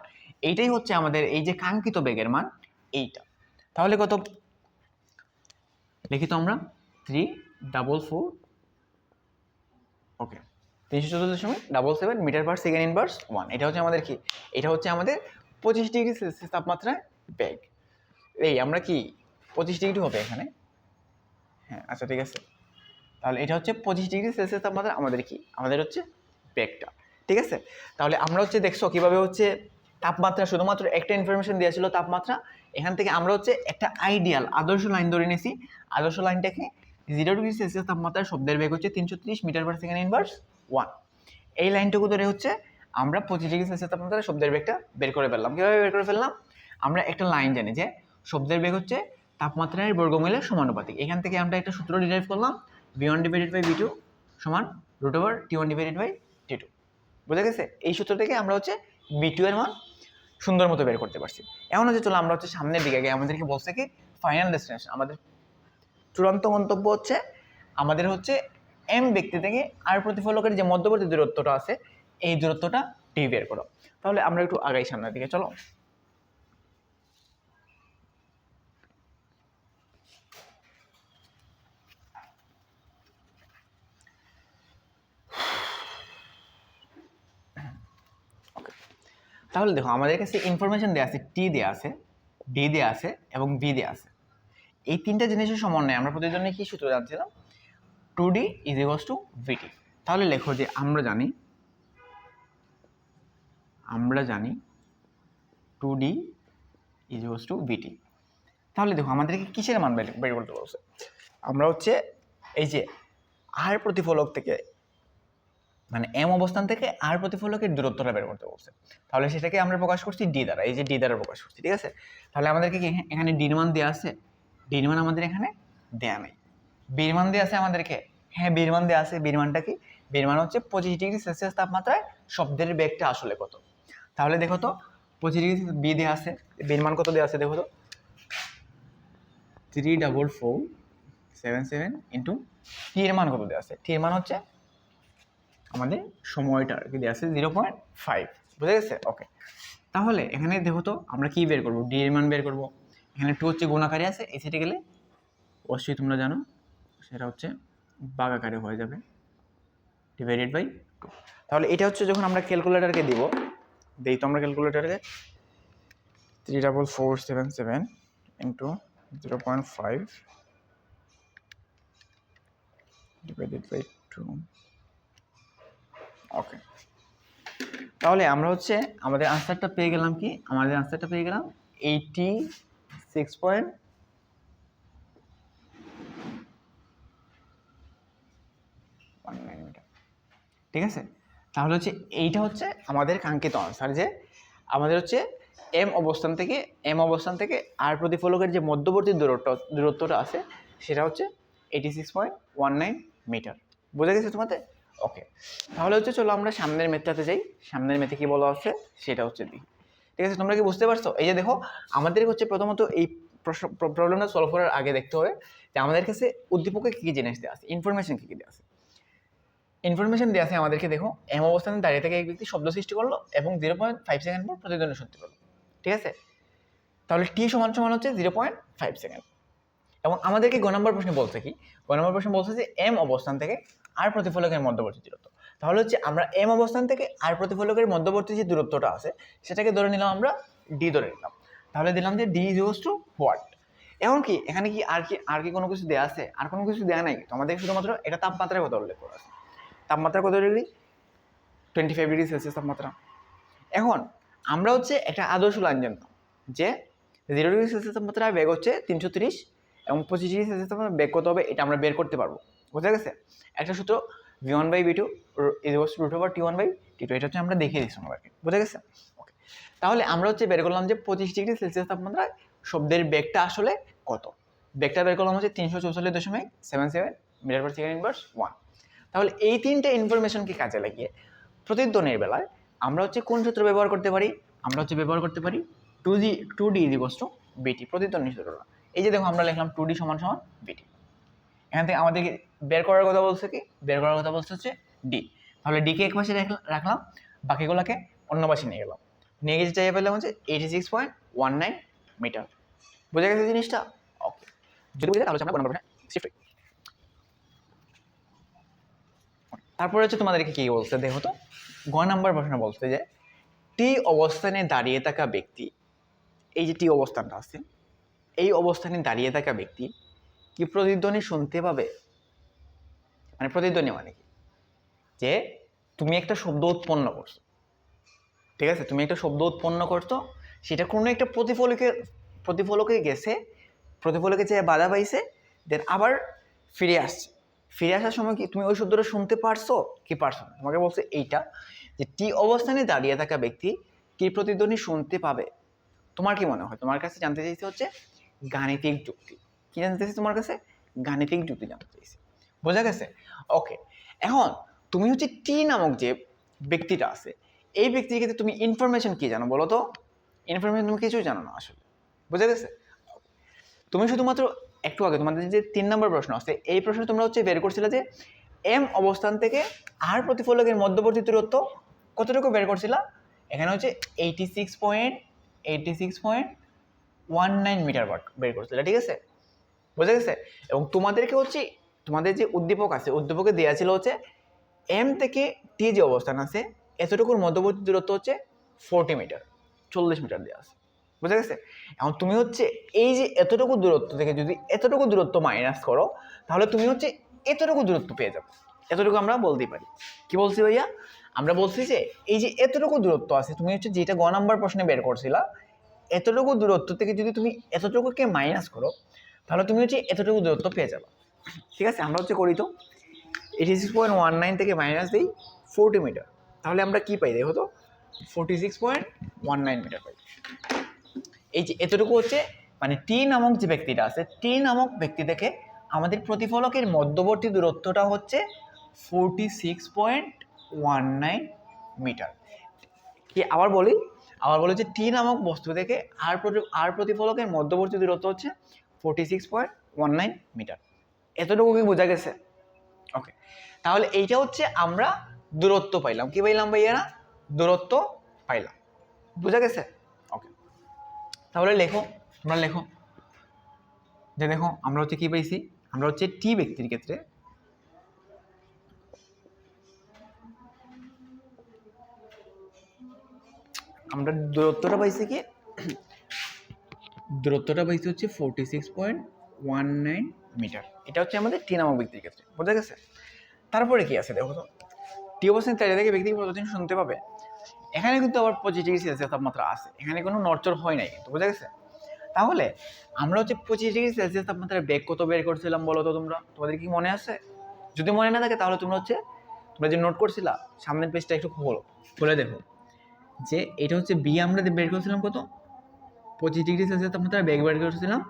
এইটাই হচ্ছে আমাদের এই যে কাঙ্ক্ষিত বেগের মান, এইটা। তাহলে কত লিখি তো আমরা? 344, ওকে, 344.77 মিটার পার সেকেন্ড ইনভার্স 1। এটা হচ্ছে আমাদের কি? এটা হচ্ছে আমাদের 25 ডিগ্রি সেলসিয়াস তাপমাত্রায় বেগ। এই আমরা কি 25 ডিগ্রি হবে এখানে? হ্যাঁ, আচ্ছা ঠিক আছে। তাহলে এটা হচ্ছে 25°C তাপমাত্রা আমাদের হচ্ছে বেগটা, ঠিক আছে। তাহলে আমরা হচ্ছে দেখছো কীভাবে হচ্ছে তাপমাত্রা শুধুমাত্র একটা ইনফরমেশন দেওয়া ছিল তাপমাত্রা, এখান থেকে আমরা হচ্ছে একটা আইডিয়াল আদর্শ লাইন ধরে নিয়েছি। আদর্শ লাইনটাকে 0°C তাপমাত্রায় শব্দের বেগ হচ্ছে 330 m/s1। এই লাইনটুকু ধরে হচ্ছে আমরা 25°C তাপমাত্রায় শব্দের বেগটা বের করে ফেললাম। কীভাবে বের করে ফেললাম? আমরা একটা লাইন জানি যে শব্দের বেগ হচ্ছে তাপমাত্রার বর্গমূলের সমানুপাতিক। এখান থেকে আমরা একটা সূত্র ডিরাইভ করলাম, v1/v2 সমান √T1/T2। বুঝা গেছে? এই সূত্র থেকে আমরা হচ্ছে v2 এর মান সুন্দর মতো বের করতে পারছি। এখন হচ্ছে চলো আমরা হচ্ছে সামনের দিকে গিয়ে আমাদেরকে বলছে কি ফাইনাল ডেস্টিনেশন, আমাদের চূড়ান্ত গন্তব্য হচ্ছে আমাদের হচ্ছে m ব্যক্তি থেকে r প্রতিফলকের যে মধ্যবর্তী দূরত্বটা আছে এই দূরত্বটা t বের করো। তাহলে আমরা একটু আগাই সামনের দিকে, চলো। তাহলে দেখো আমাদের কাছে ইনফরমেশন দেওয়া আছে, টি দেওয়া আছে, ডি দেওয়া আছে এবং বি দেওয়া আছে। এই তিনটা জিনিসের সমন্বয়ে আমরা প্রতিজনে কি সূত্র জানছিলাম? 2D = VT। তাহলে লেখো যে আমরা জানি 2D = VT। তাহলে দেখো আমাদেরকে কিসের মান বের করতে বলছে? আমরা হচ্ছে এই যে আর প্রতিফলক থেকে মানে এম অবস্থান থেকে আর প্রতিফলকের দূরত্বটা বের করতে বলছে। তাহলে সেটাকে আমরা প্রকাশ করছি ডি দ্বারা, এই যে ডি দ্বারা প্রকাশ করছি, ঠিক আছে। তাহলে আমাদেরকে কি এখানে ডির মান দেওয়া আছে? ডির মান আমাদের এখানে দেয়া নেই। বির মান দেওয়া আছে আমাদেরকে, হ্যাঁ বির মান দেওয়া আছে। বির মানটা কি? বির মান হচ্ছে 25°C তাপমাত্রায় শব্দের বেগটা আসলে কত। তাহলে দেখো তো 25°C বি দেওয়া আছে, বির মান কত দেওয়া আছে দেখো তো, 34477 ইন্টু টি এর মান কত দেওয়া আছে? টি এর মান হচ্ছে আমাদের সময়টা আর কি দেওয়া আছে 0.5। বুঝা গেছে? ওকে। তাহলে এখানে দেখো তো আমরা কি বের করবো? ডি এর মান বের করবো। এখানে 2 হচ্ছে গুণাকারে আছে, এই সাইডে গেলে অবশ্যই তোমরা জানো সেটা হচ্ছে ভাগাকারে হয়ে যাবে, /2। তাহলে এটা হচ্ছে যখন আমরা ক্যালকুলেটরকে দিব, দেই তো আমরা ক্যালকুলেটরকে 34477 ইন্টু 0.5 /2। ওকে। তাহলে আমরা হচ্ছে আমাদের আনসারটা পেয়ে গেলাম কি? আমাদের আনসারটা পেয়ে গেলাম 86.19 মিটার, ঠিক আছে। তাহলে হচ্ছে এইটা হচ্ছে আমাদের কাঙ্ক্ষিত আনসার, যে আমাদের হচ্ছে এম অবস্থান থেকে আর প্রতিফলকের যে মধ্যবর্তী দূরত্বটা আছে সেটা হচ্ছে 86.19 মিটার। বোঝা গেছে তোমাদের? ওকে। তাহলে হচ্ছে চলো আমরা সামনের মেথটাতে যাই। সামনের মেথে কি বলা আছে সেটা হচ্ছে দেখি, ঠিক আছে। তোমরা কি বুঝতে পারছো? এই যে দেখো আমাদের হচ্ছে প্রথমত এই প্রবলেমটা সলভ করার আগে দেখতে হবে যে আমাদের কাছে উদ্দীপকে কী কী জিনিস দেওয়া আছে, ইনফরমেশন কী কী দেওয়া আছে। ইনফরমেশন দেওয়া আছে আমাদেরকে, দেখো এম অবস্থানে দাঁড়িয়ে থেকে এক ব্যক্তি শব্দ সৃষ্টি করলো এবং 0.5 সেকেন্ড পর প্রতিধ্বনি শুনতে পেলো, ঠিক আছে। তাহলে টি সমান হচ্ছে 0.5 সেকেন্ড। এবং আমাদেরকে গ নম্বর প্রশ্নে বলছে কি? গ নম্বর প্রশ্নে বলছে যে এম অবস্থান থেকে আর প্রতিফলকের মধ্যবর্তী দূরত্ব। তাহলে হচ্ছে আমরা এম অবস্থান থেকে আর প্রতিফলকের মধ্যবর্তী যে দূরত্বটা আছে সেটাকে ধরে নিলাম, আমরা ডি ধরে নিলাম। তাহলে দিলাম যে ডি = হোয়াট। এখন কি এখানে কি আর কি কোনো কিছু দেওয়া আছে? আর কোনো কিছু দেওয়া নাই। তো আমাদের শুধুমাত্র এটা তাপমাত্রার কথা উল্লেখ করা আছে। তাপমাত্রা কত ডিগ্রি? 25°C তাপমাত্রা। এখন আমরা হচ্ছে একটা আদর্শ লাইন জানতাম যে 0°C তাপমাত্রায় বেগ হচ্ছে 330 এবং 25°C তাপমাত্রায় বেগ কত হবে এটা আমরা বের করতে পারবো। বুঝা গেছে? একটা সূত্র v1/v2 = √T1/T2, এটা হচ্ছে আমরা দেখিয়ে দিচ্ছি আমাদেরকে। বুঝা গেছে? ওকে। তাহলে আমরা হচ্ছে বের করলাম যে 25°C তাপমাত্রায় শব্দের বেগটা আসলে কত। বেগটা বের করলাম হচ্ছে 344.77 m/s1। তাহলে এই তিনটে ইনফরমেশনকে কাজে লাগিয়ে প্রতিধ্বনির বেলায় আমরা হচ্ছে কোন সূত্র ব্যবহার করতে পারি? আমরা হচ্ছে ব্যবহার করতে পারি 2D = VT, প্রতিধ্বনি সূত্রটা। এই যে দেখো আমরা লিখলাম 2D = VT। এখান থেকে আমাদেরকে বের করার কথা বলছে কি? বের করার কথা বলছে হচ্ছে ডি। তাহলে ডিকে এক পাশে রাখলাম, বাকিগুলোকে অন্য পাশে নিয়ে গেলাম, নিয়ে গেছে চাইয়ে পেলাম হচ্ছে 86.19 মিটার। বোঝা গেছে জিনিসটা? ওকে। যদি বুঝে তাহলে আমরা নম্বর শিফট করি। তারপরে হচ্ছে তোমাদেরকে কি বলছে দেখো তো, গ নাম্বার প্রশ্ন বলছে যে টি অবস্থানে দাঁড়িয়ে থাকা ব্যক্তি, এই যে টি অবস্থানটা আছে, এই অবস্থানে দাঁড়িয়ে থাকা ব্যক্তি কি প্রতিধ্বনি শুনতে পাবে? মানে প্রতিধ্বনি মানে কি, যে তুমি একটা শব্দ উৎপন্ন করছো, ঠিক আছে, তুমি একটা শব্দ উৎপন্ন করছো, সেটা কোনো একটা প্রতিফলকে গেছে, প্রতিফলকে যে বাধা পাইছে, দেন আবার ফিরে আসছে। ফিরে আসার সময় কি তুমি ওই শব্দটা শুনতে পারছো কি পারছো না? তোমাকে বলছে এইটা, যে টি অবস্থানে দাঁড়িয়ে থাকা ব্যক্তি কি প্রতিধ্বনি শুনতে পাবে। তোমার কি মনে হয়? তোমার কাছে জানতে চাইছে হচ্ছে গাণিতিক যুক্তি। কি জানতে চাইছে তোমার কাছে? গাণিতিক যুক্তি জানতে চাইছে। বোঝা গেছে? ওকে, এখন তুমি হচ্ছে টি নামক যে ব্যক্তিটা আছে, এই ব্যক্তির ক্ষেত্রে তুমি ইনফরমেশন কি জানো বলো তো? ইনফরমেশন তুমি কিছুই জানো না আসলে। বোঝা গেছে? তুমি শুধুমাত্র একটু আগে তোমাদের যে 3 নম্বর প্রশ্ন আছে, এই প্রশ্ন তোমরা হচ্ছে বের করছিলে যে এম অবস্থান থেকে আর প্রতিফলকের মধ্যবর্তী দূরত্ব কতটুকু বের করছিলা। এখানে হচ্ছে 86.19 মিটার বের করছিল, ঠিক আছে? বোঝা গেছে? এবং তোমাদেরকে হচ্ছে তোমাদের যে উদ্দীপক আছে, উদ্দীপকে দেওয়া ছিল হচ্ছে এম থেকে টি যে অবস্থান আছে এতটুকুর মধ্যবর্তী দূরত্ব হচ্ছে 40 মিটার, 40 মিটার দেওয়া আছে। বুঝা গেছে? এখন তুমি হচ্ছে এই যে এতটুকু দূরত্ব থেকে যদি এতটুকু দূরত্ব মাইনাস করো, তাহলে তুমি হচ্ছে এতটুকু দূরত্ব পেয়ে যাবে। এতটুকু আমরা বলতেই পারি। কি বলছি ভাইয়া? আমরা বলছি যে এই যে এতটুকু দূরত্ব আছে, তুমি হচ্ছে যেটা গ নাম্বার প্রশ্নে বের করছিলা, এতটুকু দূরত্ব থেকে যদি তুমি এতটুকুকে মাইনাস করো, তাহলে তুমি হচ্ছে এতটুকু দূরত্ব পেয়ে যাবে। ঠিক আছে, আমরা হচ্ছে করি তো 86.19 থেকে মাইনাস দিই 40 মিটার, তাহলে আমরা কি পাই দেখো তো? 46.19 মিটার পাই। এই যে এতটুকু হচ্ছে মানে টি নামক যে ব্যক্তিটা আছে, টি নামক ব্যক্তি থেকে আমাদের প্রতিফলকের মধ্যবর্তী দূরত্বটা হচ্ছে 46.19 মিটার। কি আবার বলি যে টি নামক বস্তু থেকে আর প্রতিফলকের মধ্যবর্তী দূরত্ব হচ্ছে 46.19 মিটার। এতটুকু কি বোঝা গেছে? ওকে, তাহলে এইটা হচ্ছে আমরা দূরত্ব পাইলাম। কি পাইলাম ভাইয়ারা? দূরত্ব পাইলাম। বোঝা গেছে? ওকে, তাহলে তোমরা লেখো যে দেখো আমরা হচ্ছে কি পাইছি, আমরা হচ্ছে টি ব্যক্তির ক্ষেত্রে আমরা দূরত্বটা পাইছি কি, দূরত্বটা পাইছি হচ্ছে 46.19 মিটার। এটা হচ্ছে আমাদের টি নামক ব্যক্তির ক্ষেত্রে। বোঝা গেছে? তারপরে কি আছে দেখো তো, টি অবস্থানে দাঁড়িয়ে থেকে ব্যক্তি প্রতিদিন শুনতে পাবে। এখানে কিন্তু আবার 25 ডিগ্রি সেলসিয়াস তাপমাত্রা আছে, এখানে কোনো নড়চড় হয় নাই কিন্তু। বোঝা গেছে? তাহলে আমরা হচ্ছে 25 ডিগ্রি সেলসিয়াস তাপমাত্রার বেগ কত বের করছিলাম বলো তো তোমরা? তোমাদের কি মনে আছে? যদি মনে না থাকে তাহলে তোমরা যে নোট করছিলা সামনের পেজটা একটু খুলে দেখো, যে এটা হচ্ছে বি আমরা বের করছিলাম কত? 25 ডিগ্রি সেলসিয়াস তাপমাত্রার বেগ বের করছিলাম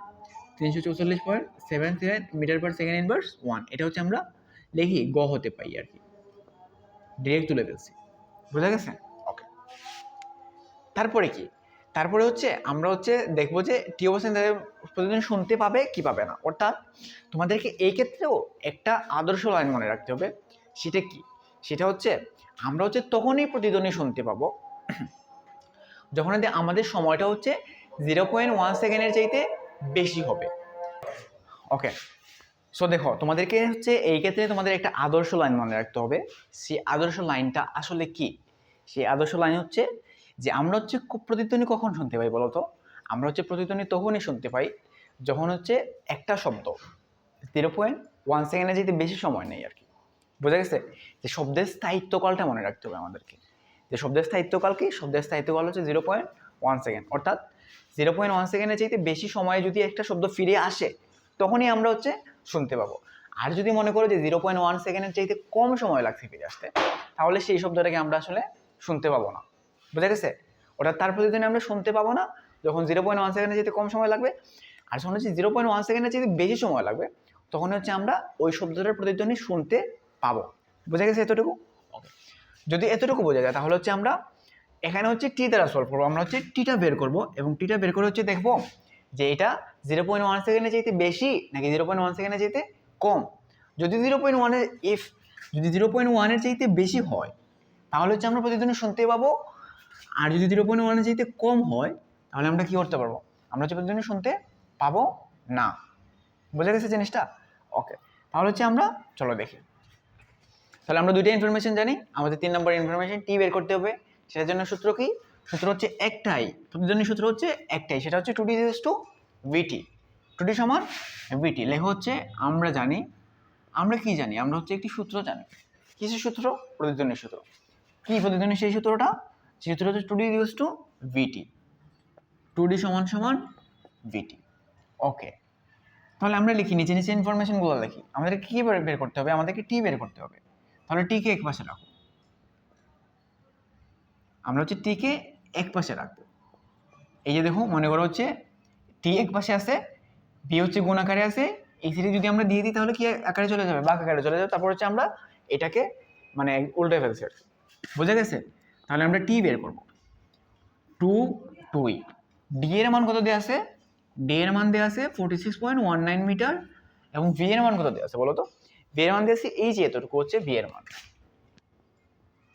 344.77 মিটার পার সেকেন্ড ইনভার্স 1। এটা হচ্ছে আমরা লিখি গ হতে পাই আর কি, ডিরেক্ট তুলে ফেলছি। বোঝা গেছে? ওকে, তারপরে কি? তারপরে হচ্ছে আমরা হচ্ছে দেখবো যে টি অবস্থান প্রতিদিন শুনতে পাবে কি পাবে না। অর্থাৎ তোমাদেরকে এই ক্ষেত্রেও একটা আদর্শ লাইন মনে রাখতে হবে। সেটা কি? সেটা হচ্ছে আমরা হচ্ছে তখনই প্রতিধ্বনি শুনতে পাবো যখন আমাদের সময়টা হচ্ছে 0.1 সেকেন্ডের চাইতে বেশি হবে। ওকে, সো দেখো তোমাদেরকে হচ্ছে এই ক্ষেত্রে তোমাদের একটা আদর্শ লাইন মনে রাখতে হবে। সেই আদর্শ লাইনটা আসলে কি? সেই আদর্শ লাইন হচ্ছে যে আমরা হচ্ছে প্রতিধ্বনি কখন শুনতে পাই বলতো? আমরা হচ্ছে প্রতিধ্বনি তখনই শুনতে পাই যখন হচ্ছে একটা শব্দ 0.1 সেকেন্ডে যেতে বেশি সময় নেই আর কি। বোঝা গেছে? যে শব্দের স্থায়িত্বকালটা মনে রাখতে হবে আমাদেরকে। যে শব্দের স্থায়িত্বকাল কি? শব্দের স্থায়িত্বকাল হচ্ছে 0.1 সেকেন্ড। অর্থাৎ 0.1 সেকেন্ডের চাইতে বেশি সময়ে যদি একটা শব্দ ফিরে আসে তখনই আমরা হচ্ছে শুনতে পাবো। আর যদি মনে করো যে 0.1 সেকেন্ডের চাইতে কম সময় লাগছে ফিরে আসতে, তাহলে সেই শব্দটাকে আমরা আসলে শুনতে পাবো না। বুঝা গেছে? অর্থাৎ তার প্রতিদিন আমরা শুনতে পাবো না যখন 0.1 সেকেন্ডের চাইতে কম সময় লাগবে, আর যখন হচ্ছে 0.1 সেকেন্ডের চাইতে বেশি সময় লাগবে তখন হচ্ছে আমরা ওই শব্দটার প্রতিধ্বনি শুনতে পাবো। বুঝা গেছে এতটুকু? ওকে, যদি এতটুকু বোঝা যায় তাহলে হচ্ছে আমরা এখানে হচ্ছে টি দ্বারা সলভ করবো। আমরা হচ্ছে টিটা বের করবো এবং টিটা বের করে হচ্ছে দেখবো যে এটা 0.1 সেকেন্ডে চাইতে বেশি নাকি 0.1 সেকেন্ডে চাইতে কম। যদি 0.1 চাইতে বেশি হয় তাহলে হচ্ছে আমরা প্রতিধ্বনি শুনতে পাবো, আর যদি 0.1 চাইতে কম হয় তাহলে আমরা কি করতে পারবো? আমরা হচ্ছে প্রতিধ্বনি শুনতে পাবো না। বোঝা গেছে জিনিসটা? ওকে, তাহলে হচ্ছে আমরা চলো দেখি। তাহলে আমরা দুইটা ইনফরমেশন জানি, আমাদের 3 নম্বর ইনফরমেশন টি বের করতে হবে। সেটার জন্য সূত্র কি? সূত্র হচ্ছে একটাই, প্রতিধ্বনির সূত্র হচ্ছে একটাই, সেটা হচ্ছে 2t = vt। 2t সমান vt লেখা হচ্ছে আমরা জানি আমরা কি জানি, আমরা হচ্ছে একটি সূত্র জানি। কিসের সূত্র? প্রতিধ্বনির সূত্র। কি প্রতিধ্বনির সেই সূত্রটা? সেই সূত্র হচ্ছে 2D = VT। 2D = VT। ওকে, তাহলে আমরা লিখি, নিচে নিচে ইনফরমেশনগুলো লিখি। আমাদেরকে কি বের করতে হবে? আমাদেরকে টি বের করতে হবে। তাহলে টিকে এক পাশে রাখো। আমরা হচ্ছে টিকে এক পাশে রাখবো। এই যে দেখো, মনে করো হচ্ছে টি এক পাশে আছে, বি হচ্ছে গুণ আকারে আছে। এই সিটি যদি আমরা দিয়ে দিই তাহলে কি আকারে চলে যাবে? বাক আকারে চলে যাবে। তারপর হচ্ছে আমরা এটাকে মানে উল্টে ফেলছি। বুঝা গেছে? তাহলে আমরা টি বের করবো। 2 2 ডি এর মান কত দেওয়া আছে? ডি এর মান দেওয়া আছে 46.19 মিটার। এবং ভি এর মান কত দেওয়া আছে বলো তো? ভি এর মান দেওয়া আছে এই যে এতটুকু হচ্ছে ভি এর মান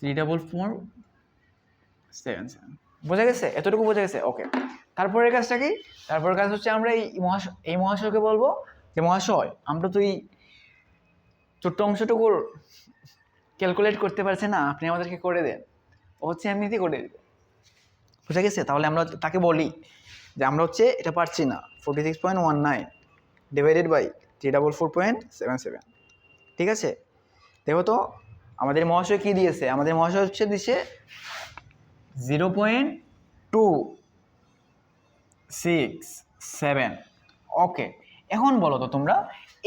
34477। বোঝা গেছে? এতটুকু বোঝা গেছে? ওকে, তারপরের কাজটা কি? তারপরের কাজ হচ্ছে আমরা এই মহাশয়কে বলবো যে মহাশয়, আমরা তো এই ছোট্ট অংশটুকুর ক্যালকুলেট করতে পারছে না, আপনি আমাদেরকে করে দেন। ও হচ্ছে এমনিতেই করে দেবে। বুঝা গেছে? তাহলে আমরা তাকে বলি যে আমরা হচ্ছে এটা পারছি না, 46.19 ডিভাইডেড বাই 344.77। ঠিক আছে? দেখো তো আমাদের মহাশয় কি দিয়েছে? আমাদের মহাশয় হচ্ছে দিছে 0.267। ওকে, এখন বলো তো তোমরা,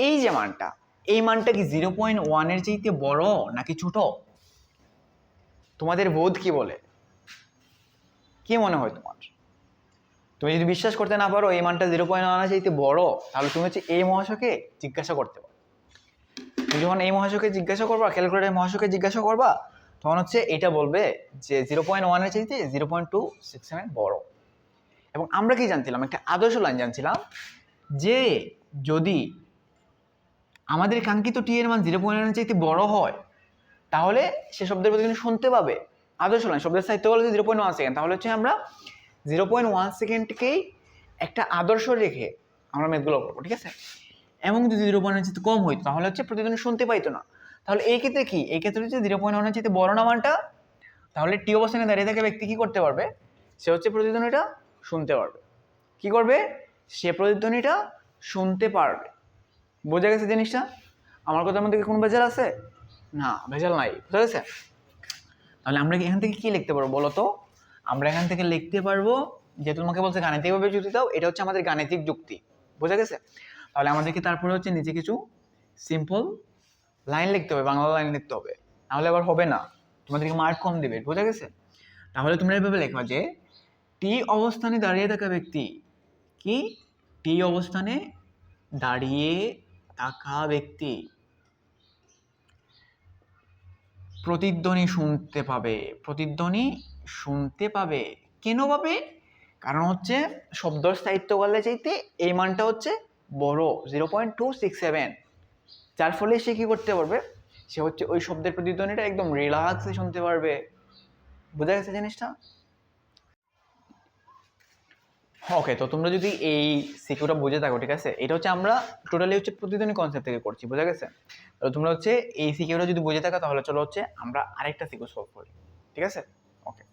এই যে মানটা, এই মানটা কি 0.1 চাইতে বড় নাকি ছোট? তোমাদের বোধ কি বলে? কি মনে হয় তোমার? তুমি যদি বিশ্বাস করতে না পারো এই মানটা 0.1 চাইতে বড়, তাহলে তুমি হচ্ছে এই মহাশয়কে জিজ্ঞাসা করতে পারো। তুমি যখন এই মহাশয়কে জিজ্ঞাসা করবা, ক্যালকুলেটর মহাশয়কে জিজ্ঞাসা করবা, তখন হচ্ছে এটা বলবে যে 0.1 চাইতে 0.267 বড়। এবং আমরা কি জানছিলাম? একটা আদর্শ লাইন জানছিলাম যে যদি আমাদের কাঙ্ক্ষিত টি এর মান 0.1 চাইতে বড় হয়, তাহলে সে শব্দের প্রতিধ্বনি শুনতে পাবে। আদর্শ লাইন, শব্দের সাহিত্য বলে 0.1 সেকেন্ড, তাহলে হচ্ছে আমরা 0.1 সেকেন্ডকেই একটা আদর্শ রেখে আমরা ম্যাথগুলো করবো। ঠিক আছে? এবং যদি 0.1 চাইতে কম হইতো তাহলে হচ্ছে প্রতিধ্বনি শুনতে পাইতো না। তাহলে এই ক্ষেত্রে কি? এই ক্ষেত্রে হচ্ছে 0.1 চাইতে বড় না মানটা, তাহলে টি অবস্থানে দাঁড়িয়ে থাকা ব্যক্তি কি করতে পারবে? সে হচ্ছে প্রতিধ্বনিটা শুনতে পারবে। কি করবে? সে প্রতিধ্বনিটা শুনতে পারবে। বোঝা গেছে জিনিসটা? আমার কথার মধ্যে কি কোনো ভেজাল আছে? না, ভেজাল নাই। বুঝা গেছে? তাহলে আমরা এখান থেকে কি লিখতে পারবো বলো তো? আমরা এখান থেকে লিখতে পারবো, যেহেতু তোমাকে বলছে গাণিতিকভাবে যুক্তি দাও, এটা হচ্ছে আমাদের গাণিতিক যুক্তি। বোঝা গেছে? তাহলে আমাদেরকে তারপরে হচ্ছে নিচে কিছু সিম্পল লাইন লিখতে হবে, বাংলা লাইন লিখতে হবে, নাহলে আবার হবে না, তোমাদেরকে মার্ক কম দেবে। বোঝা গেছে? তাহলে তোমরা এভাবে লেখা যে টি অবস্থানে দাঁড়িয়ে থাকা ব্যক্তি কি? টি অবস্থানে দাঁড়িয়ে থাকা ব্যক্তি প্রতিধ্বনি শুনতে পাবে। প্রতিধ্বনি শুনতে পাবে। কেন পাবে? কারণ হচ্ছে শব্দর স্থায়িত্ব করলে চাইতে এই মানটা হচ্ছে বড়, 0.267। যার ফলে সে কি করতে পারবে? সে হচ্ছে ওই শব্দের প্রতিধ্বনিটা একদম রিল্যাক্সে শুনতে পারবে। বোঝা গেছে জিনিসটা? ওকে, তো তোমরা যদি এই সিকিউটা বুঝে থাকো, ঠিক আছে, এটা হচ্ছে আমরা টোটালি হচ্ছে প্রতিধ্বনি কনসেপ্ট থেকে করছি। বোঝা গেছে? তো তোমরা হচ্ছে এই সিকিউটা যদি বুঝে থাকো তাহলে চলো হচ্ছে আমরা আরেকটা সিকিউ সলভ করি। ঠিক আছে? ওকে।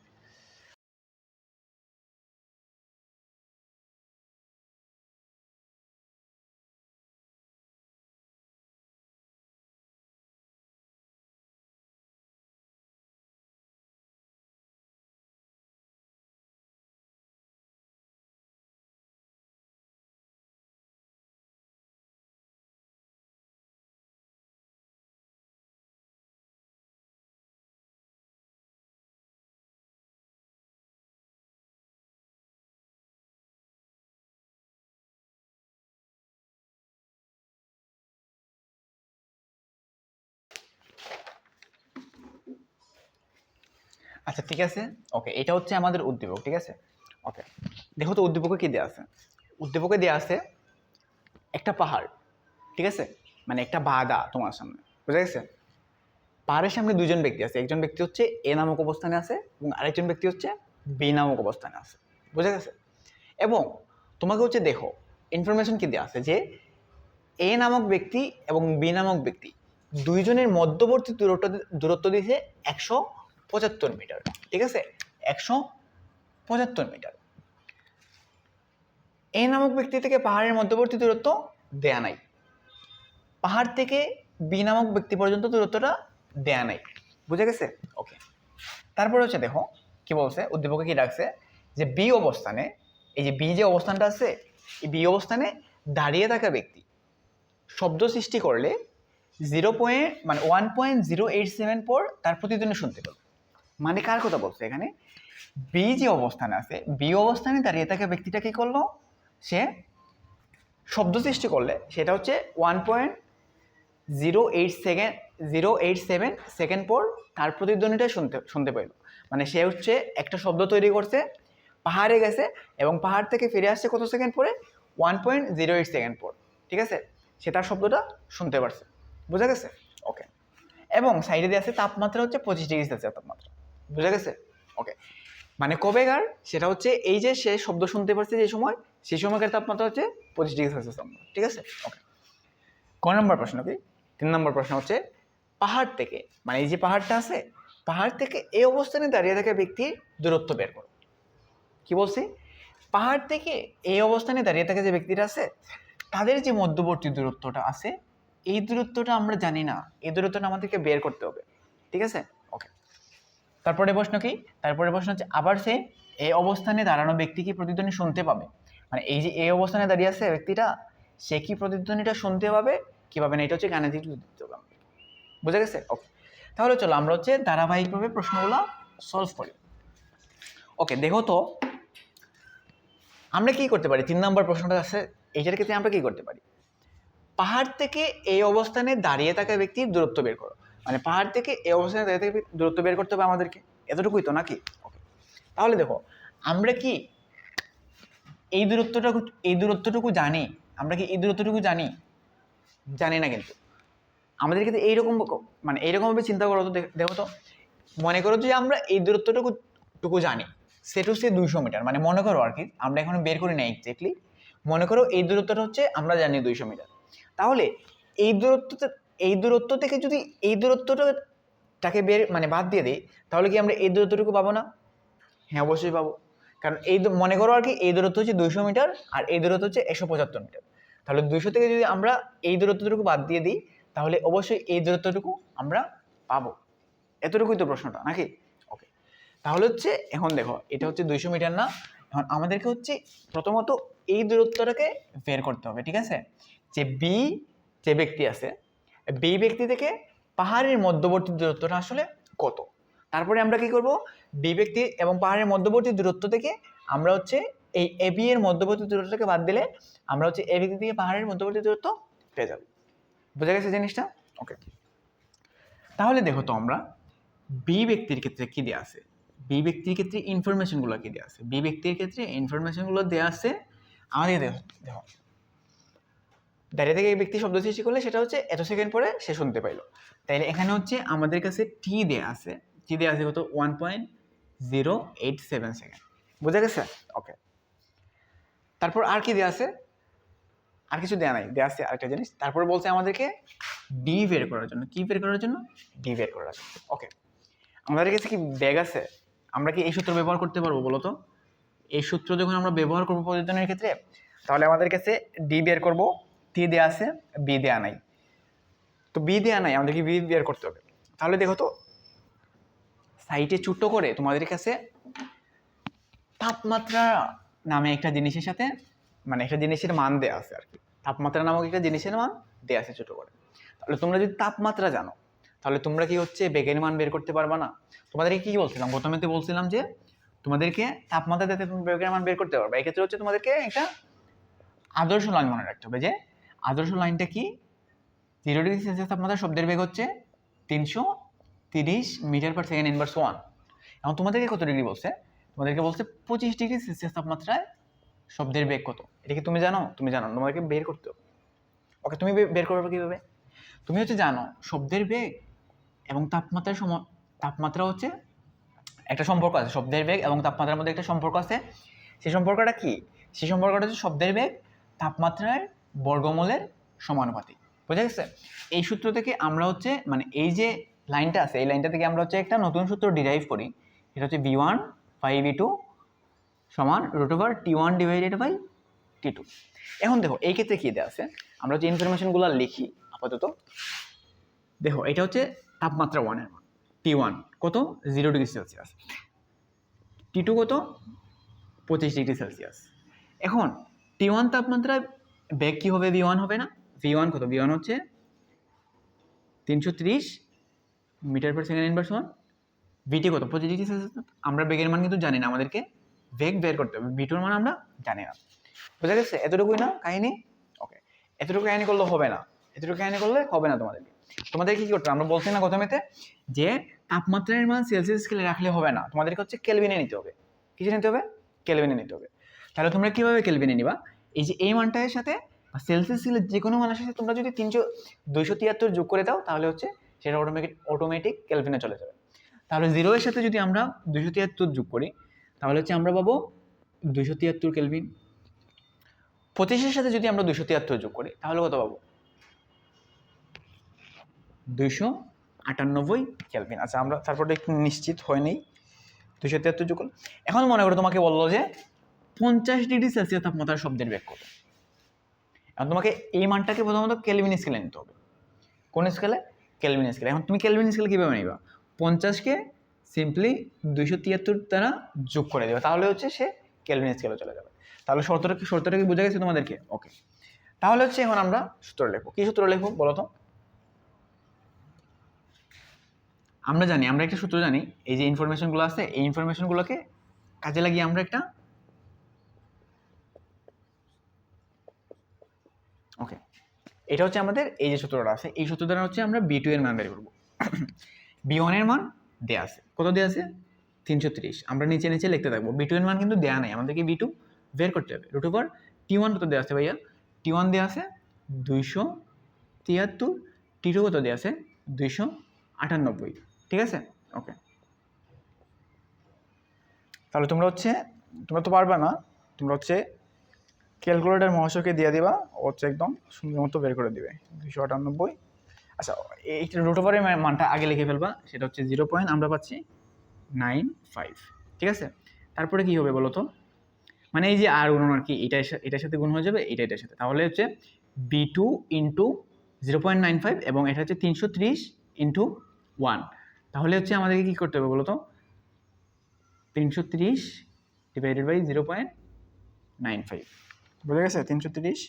আচ্ছা, ঠিক আছে। ওকে, এটা হচ্ছে আমাদের উদ্দীপক। ঠিক আছে? ওকে, দেখো তো উদ্দীপকে কি দেওয়া আছে? উদ্দীপকে দেওয়া আছে একটা পাহাড়। ঠিক আছে? মানে একটা বাধা তোমার সামনে। বুঝা গেছে? পাহাড়ের সামনে দুজন ব্যক্তি আছে। একজন ব্যক্তি হচ্ছে এ নামক অবস্থানে আছে এবং আরেকজন ব্যক্তি হচ্ছে বি নামক অবস্থানে আছে। বুঝা গেছে? এবং তোমাকে হচ্ছে দেখো ইনফরমেশন কি দেওয়া আছে যে এ নামক ব্যক্তি এবং বি নামক ব্যক্তি দুইজনের মধ্যবর্তী দূরত্ব দিয়েছে 175 মিটার। ঠিক আছে? 175 মিটার। এ নামক ব্যক্তি থেকে পাহাড়ের মধ্যবর্তী দূরত্ব দেয়া নাই। পাহাড় থেকে বি নামক ব্যক্তি পর্যন্ত দূরত্বটা দেয়া নাই। বুঝে গেছে? ওকে। তারপরে হচ্ছে দেখো কি বলছে, উদ্দীপকে কি ডাকছে যে বি অবস্থানে, এই যে বি যে অবস্থানটা আছে, এই বি অবস্থানে দাঁড়িয়ে থাকা ব্যক্তি শব্দ সৃষ্টি করলে 1.087 পর তার প্রতিধ্বনি শুনতে পেল। মানে কার কথা বলছে এখানে? বি যে অবস্থানে আছে, বি অবস্থানে দাঁড়িয়ে থাকা ব্যক্তিটা কি করলো, সে শব্দ সৃষ্টি করলে সেটা হচ্ছে 1.087 পর তার প্রতিধ্বনিটা শুনতে পেল। মানে সে হচ্ছে একটা শব্দ তৈরি করছে, পাহাড়ে গেছে এবং পাহাড় থেকে ফিরে আসছে কত সেকেন্ড পরে? 1.08 পর। ঠিক আছে, সে তার শব্দটা শুনতে পারছে। বুঝা গেছে? ওকে। এবং সাইডে দিয়ে আছে তাপমাত্রা হচ্ছে 25°C তাপমাত্রা। বুঝা গেছে? ওকে। মানে কবেকার? সেটা হচ্ছে এই যে সে শব্দ শুনতে পারছে যে সময়, সেই সময়কার তাপমাত্রা হচ্ছে 25°C তাপমাত্রা। ঠিক আছে? ওকে। ক নম্বর প্রশ্ন কি? 3 নম্বর প্রশ্ন হচ্ছে পাহাড় থেকে, মানে এই যে পাহাড়টা আছে, পাহাড় থেকে এই অবস্থানে দাঁড়িয়ে থাকা ব্যক্তির দূরত্ব বের করো। কি বলছি? পাহাড় থেকে এই অবস্থানে দাঁড়িয়ে থাকা যে ব্যক্তিটা আছে, তাদের যে মধ্যবর্তী দূরত্বটা আছে, এই দূরত্বটা আমরা জানি না, এই দূরত্বটা আমাদেরকে বের করতে হবে। ঠিক আছে? ওকে। তারপরে প্রশ্ন কি? তারপরে প্রশ্ন হচ্ছে আবার সে এই অবস্থানে দাঁড়ানো ব্যক্তি কি প্রতিধ্বনি শুনতে পাবে? মানে এই যে এই অবস্থানে দাঁড়িয়ে আছে ব্যক্তিটা, সে কি প্রতিধ্বনিটা শুনতে পাবে? কিভাবে না, এটা হচ্ছে গাণিতিক দিতে হবে। বুঝা গেছে? ওকে। তাহলে চলো আমরা হচ্ছে ধারাবাহিকভাবে প্রশ্নগুলো সলভ করি। ওকে, দেখো তো আমরা কি করতে পারি? 3 নম্বর প্রশ্নটা আছে, এইটার ক্ষেত্রে আমরা কি করতে পারি? পাহাড় থেকে এই অবস্থানে দাঁড়িয়ে থাকা ব্যক্তির দূরত্ব বের করো। মানে পাহাড় থেকে এই অবস্থানে দাঁড়িয়ে থাকা দূরত্ব বের করতে হবে আমাদেরকে, এতটুকুই তো নাকি? ওকে। তাহলে দেখো আমরা কি এই দূরত্বটুকু জানি? আমরা কি এই দূরত্বটুকু জানি? জানি না। কিন্তু আমাদের ক্ষেত্রে এইরকমভাবে চিন্তা করো তো, দেখো তো, মনে করো যে আমরা এই দূরত্বটুকু জানি, সেটা হচ্ছে 200 মিটার। মানে মনে করো আর কি, আমরা এখন বের করি না এক্স্যাক্টলি, মনে করো এই দূরত্বটা হচ্ছে আমরা জানি 200 মিটার। তাহলে এই দূরত্ব থেকে যদি এই দূরত্বটাকে বাদ দিয়ে দিই, তাহলে কি আমরা এই দূরত্বটুকু পাবো না? হ্যাঁ, অবশ্যই পাবো। কারণ মনে করো আর কি, এই দূরত্ব হচ্ছে 200 মিটার আর এই দূরত্ব হচ্ছে 175 মিটার। তাহলে 200 থেকে যদি আমরা এই দূরত্বটুকু বাদ দিয়ে দিই, তাহলে অবশ্যই এই দূরত্বটুকু আমরা পাবো। এতটুকুই তো প্রশ্নটা নাকি? ওকে। তাহলে হচ্ছে এখন দেখো, এটা হচ্ছে 200 মিটার না, এখন আমাদেরকে হচ্ছে প্রথমত এই দূরত্বটাকে বের করতে হবে। ঠিক আছে? যে যে ব্যক্তি আছে, বি ব্যক্তি থেকে পাহাড়ের মধ্যবর্তী দূরত্বটা আসলে কত। তারপরে আমরা কি করব? বি ব্যক্তি এবং পাহাড়ের মধ্যবর্তী দূরত্ব থেকে আমরা হচ্ছে এই এ বি এর মধ্যবর্তী দূরত্বকে বাদ দিলে আমরা হচ্ছে এ ব্যক্তি থেকে পাহাড়ের মধ্যবর্তী দূরত্ব পেয়ে যাব। বুঝা গেছে জিনিসটা? ওকে। তাহলে দেখো তো আমরা বি ব্যক্তির ক্ষেত্রে কি দেওয়া আছে, বি ব্যক্তির ক্ষেত্রে ইনফরমেশনগুলো কি দেওয়া আছে, বি ব্যক্তির ক্ষেত্রে ইনফরমেশনগুলো দেওয়া আছে আমাদের। দেখো দাঁড়িয়ে থেকে এই ব্যক্তি শব্দ সৃষ্টি করলে সেটা হচ্ছে এত সেকেন্ড পরে সে শুনতে পাইলো। তাইলে এখানে হচ্ছে আমাদের কাছে টি দেওয়া আছে, কত? 1.087 সেকেন্ড। বুঝা গেছে? ওকে। তারপর আর কি দেওয়া আছে? আর কিছু দেওয়া নাই, দেওয়া আছে আরেকটা জিনিস। তারপর বলছে আমাদেরকে ডি বের করার জন্য। কি বের করার জন্য? ডি বের করার জন্য। ওকে। আমাদের কাছে কি ব্যাগ আছে? আমরা কি এই সূত্র ব্যবহার করতে পারবো বলো তো? এই সূত্র যখন আমরা ব্যবহার করবো প্রতিধ্বনির ক্ষেত্রে, তাহলে আমাদের কাছে ডি বের করবো, টি দেওয়া আছে, বি দেওয়া নাই। তো বি দেওয়া নাই, আমাদেরকে বি বের করতে হবে। তাহলে দেখো তো সাইটে ছোট্ট করে তোমাদের কাছে তাপমাত্রা নামে একটা জিনিসের সাথে, একটা জিনিসের মান দেওয়া আছে আর কি। তাপমাত্রা নামক একটা জিনিসের মান দেওয়া আছে ছোট করে। তাহলে তোমরা যদি তাপমাত্রা জানো, তাহলে তোমরা কি হচ্ছে বেগের মান বের করতে পারবা না? তোমাদেরকে কি বলছিলাম প্রথমেতে? বলছিলাম যে তোমাদেরকে তাপমাত্রা দিতে তুমি বেগের মান বের করতে পারবে। এক্ষেত্রে হচ্ছে তোমাদেরকে একটা আদর্শ লাইন মনে রাখতে হবে। যে আদর্শ লাইনটা কি? 0°C তাপমাত্রা শব্দের বেগ হচ্ছে 330 মিটার/সেকেন্ড ইনভার্স 1। এখন তোমাদেরকে কত ডিগ্রি বলছে? তোমাদেরকে বলছে 25°C তাপমাত্রায় শব্দের বেগ কত। এটা কি তুমি জানো? তুমি জানো, তোমাদেরকে বের করতে হবে। ওকে, তুমি বের করবে কিভাবে? তুমি হচ্ছে জানো শব্দের বেগ এবং তাপমাত্রা হচ্ছে একটা সম্পর্ক আছে। শব্দের বেগ এবং তাপমাত্রার মধ্যে একটা সম্পর্ক আছে। সেই সম্পর্কটা কি? সেই সম্পর্কটা হচ্ছে শব্দের বেগ তাপমাত্রার বর্গমূলের সমানুপাতিক। বুঝা গেছে? এই সূত্র থেকে আমরা হচ্ছে এই যে লাইনটা আছে, এই লাইনটা থেকে আমরা হচ্ছে একটা নতুন সূত্র ডিরাইভ করি। এটা হচ্ছে v1 v2 সমান √T1/T2। এখন দেখো এই ক্ষেত্রে কি দেওয়া আছে, আমরা হচ্ছে ইনফরমেশনগুলো লিখি আপাতত। দেখো এটা হচ্ছে তাপমাত্রা 1 এর মান, T1 কত 0 ডিগ্রি সেলসিয়াস, T2 কত 25 ডিগ্রি সেলসিয়াস। এখন T1 তাপমাত্রায় বেগ কি হবে, V1 হবে না? V1 কত, V1 হচ্ছে 330 metre per second inverse 1, VT কত 25 ডিগ্রি সেলসিয়াস। আমরা বেগের মান কিন্তু জানি না, আমাদেরকে বেগ বের করতে হবে, V2 এর মান আমরা জানি না। বুঝা গেছে? এতটুকুই না কাহিনী? ওকে, এতটুকু কাহিনী করলে হবে না, এতটুকু কাহিনী করলে হবে না। তোমাদেরকে কি করতে হবে, আমরা বলছি না প্রথমেতে যে তাপমাত্রার মান সেলসিয়াস স্কেলে রাখলে হবে না, তোমাদেরকে হচ্ছে কেলভিনে নিতে হবে। কিসে নিতে হবে? কেলভিনে নিতে হবে। তাহলে তোমরা কিভাবে কেলভিনে নিবা? এই যে এই মানটার সাথে সেলসিয়াস স্কেলের যে কোনো মানের সাথে তোমরা যদি 273 যোগ করে দাও, তাহলে হচ্ছে সেটা অটোমেটিক কেলভিনে চলে যাবে। তাহলে 0 এর সাথে যদি আমরা 273 যোগ করি, তাহলে হচ্ছে আমরা পাবো 273 কেলভিন। 25 সাথে যদি আমরা 273 যোগ করি, তাহলে কত পাবো? 298 কেলভিন। আচ্ছা, আমরা তারপরে একটু নিশ্চিত হয়ে নেই, 273 যোগ করলাম। এখন মনে করো তোমাকে বললো যে 50 ডিগ্রি সেলসিয়াস তাপমাত্রার শব্দের বেগ কত। এখন তোমাকে এই মানটাকে প্রথমত কেলভিন স্কেলে নিতে হবে। কোন স্কেলে? কেলভিন স্কেলে। এখন তুমি কেলভিন স্কেলে কীভাবে নিবা? 50কে সিম্পলি 273 দ্বারা যোগ করে দেবে, তাহলে হচ্ছে সে কেলভিন স্কেলে চলে যাবে। তাহলে শর্তটা কি বোঝা গেছে তোমাদেরকে? ওকে, তাহলে হচ্ছে এখন আমরা সূত্র লিখবো। কি সূত্র লিখবো বলো তো? আমরা জানি, আমরা একটা সূত্র জানি, এই যে ইনফরমেশনগুলো আছে, এই ইনফরমেশনগুলোকে কাজে লাগিয়ে আমরা একটা ওকে, এটা হচ্ছে আমাদের এই যে সূত্রটা আছে, এই সূত্র দ্বারা হচ্ছে আমরা B2 এর মান বের করবো। B1 এর মান দেয়া আছে, কত দেয়া আছে? 330। আমরা নিচে নিচে লিখতে থাকবো। B2 এর মান কিন্তু দেয়া নাই, আমাদেরকে B2 বের করতে হবে। রুট ওভার T1 কত দেয়া আছে ভাইয়া? T1 দেয়া আছে 273, T2 কত দেয়া আছে? 298। ঠিক আছে? ওকে, তাহলে তোমরা তো পারবে না, তোমরা হচ্ছে ক্যালকুলেটর মহাশয়কে দিয়ে দিবা, ও হচ্ছে একদম সুন্দর মতো বের করে দিবে 298। আচ্ছা, এইটা রুট ওভারের মানটা আগে লিখে ফেলবা, সেটা হচ্ছে 0. আমরা পাচ্ছি 95। ঠিক আছে, তারপরে কি হবে বলো তো? মানে এই যে আর গুণ আর কি, এটার সাথে গুণ হয়ে যাবে, এটার সাথে, তাহলে হচ্ছে B2 ইন্টু 0.95 এবং এটা হচ্ছে 330 ইন্টু 1। তাহলে হচ্ছে আমাদেরকে কি করতে হবে বলো তো? 330 ডিভাইডেড বাই 0.95, বুঝে গেছে? 330।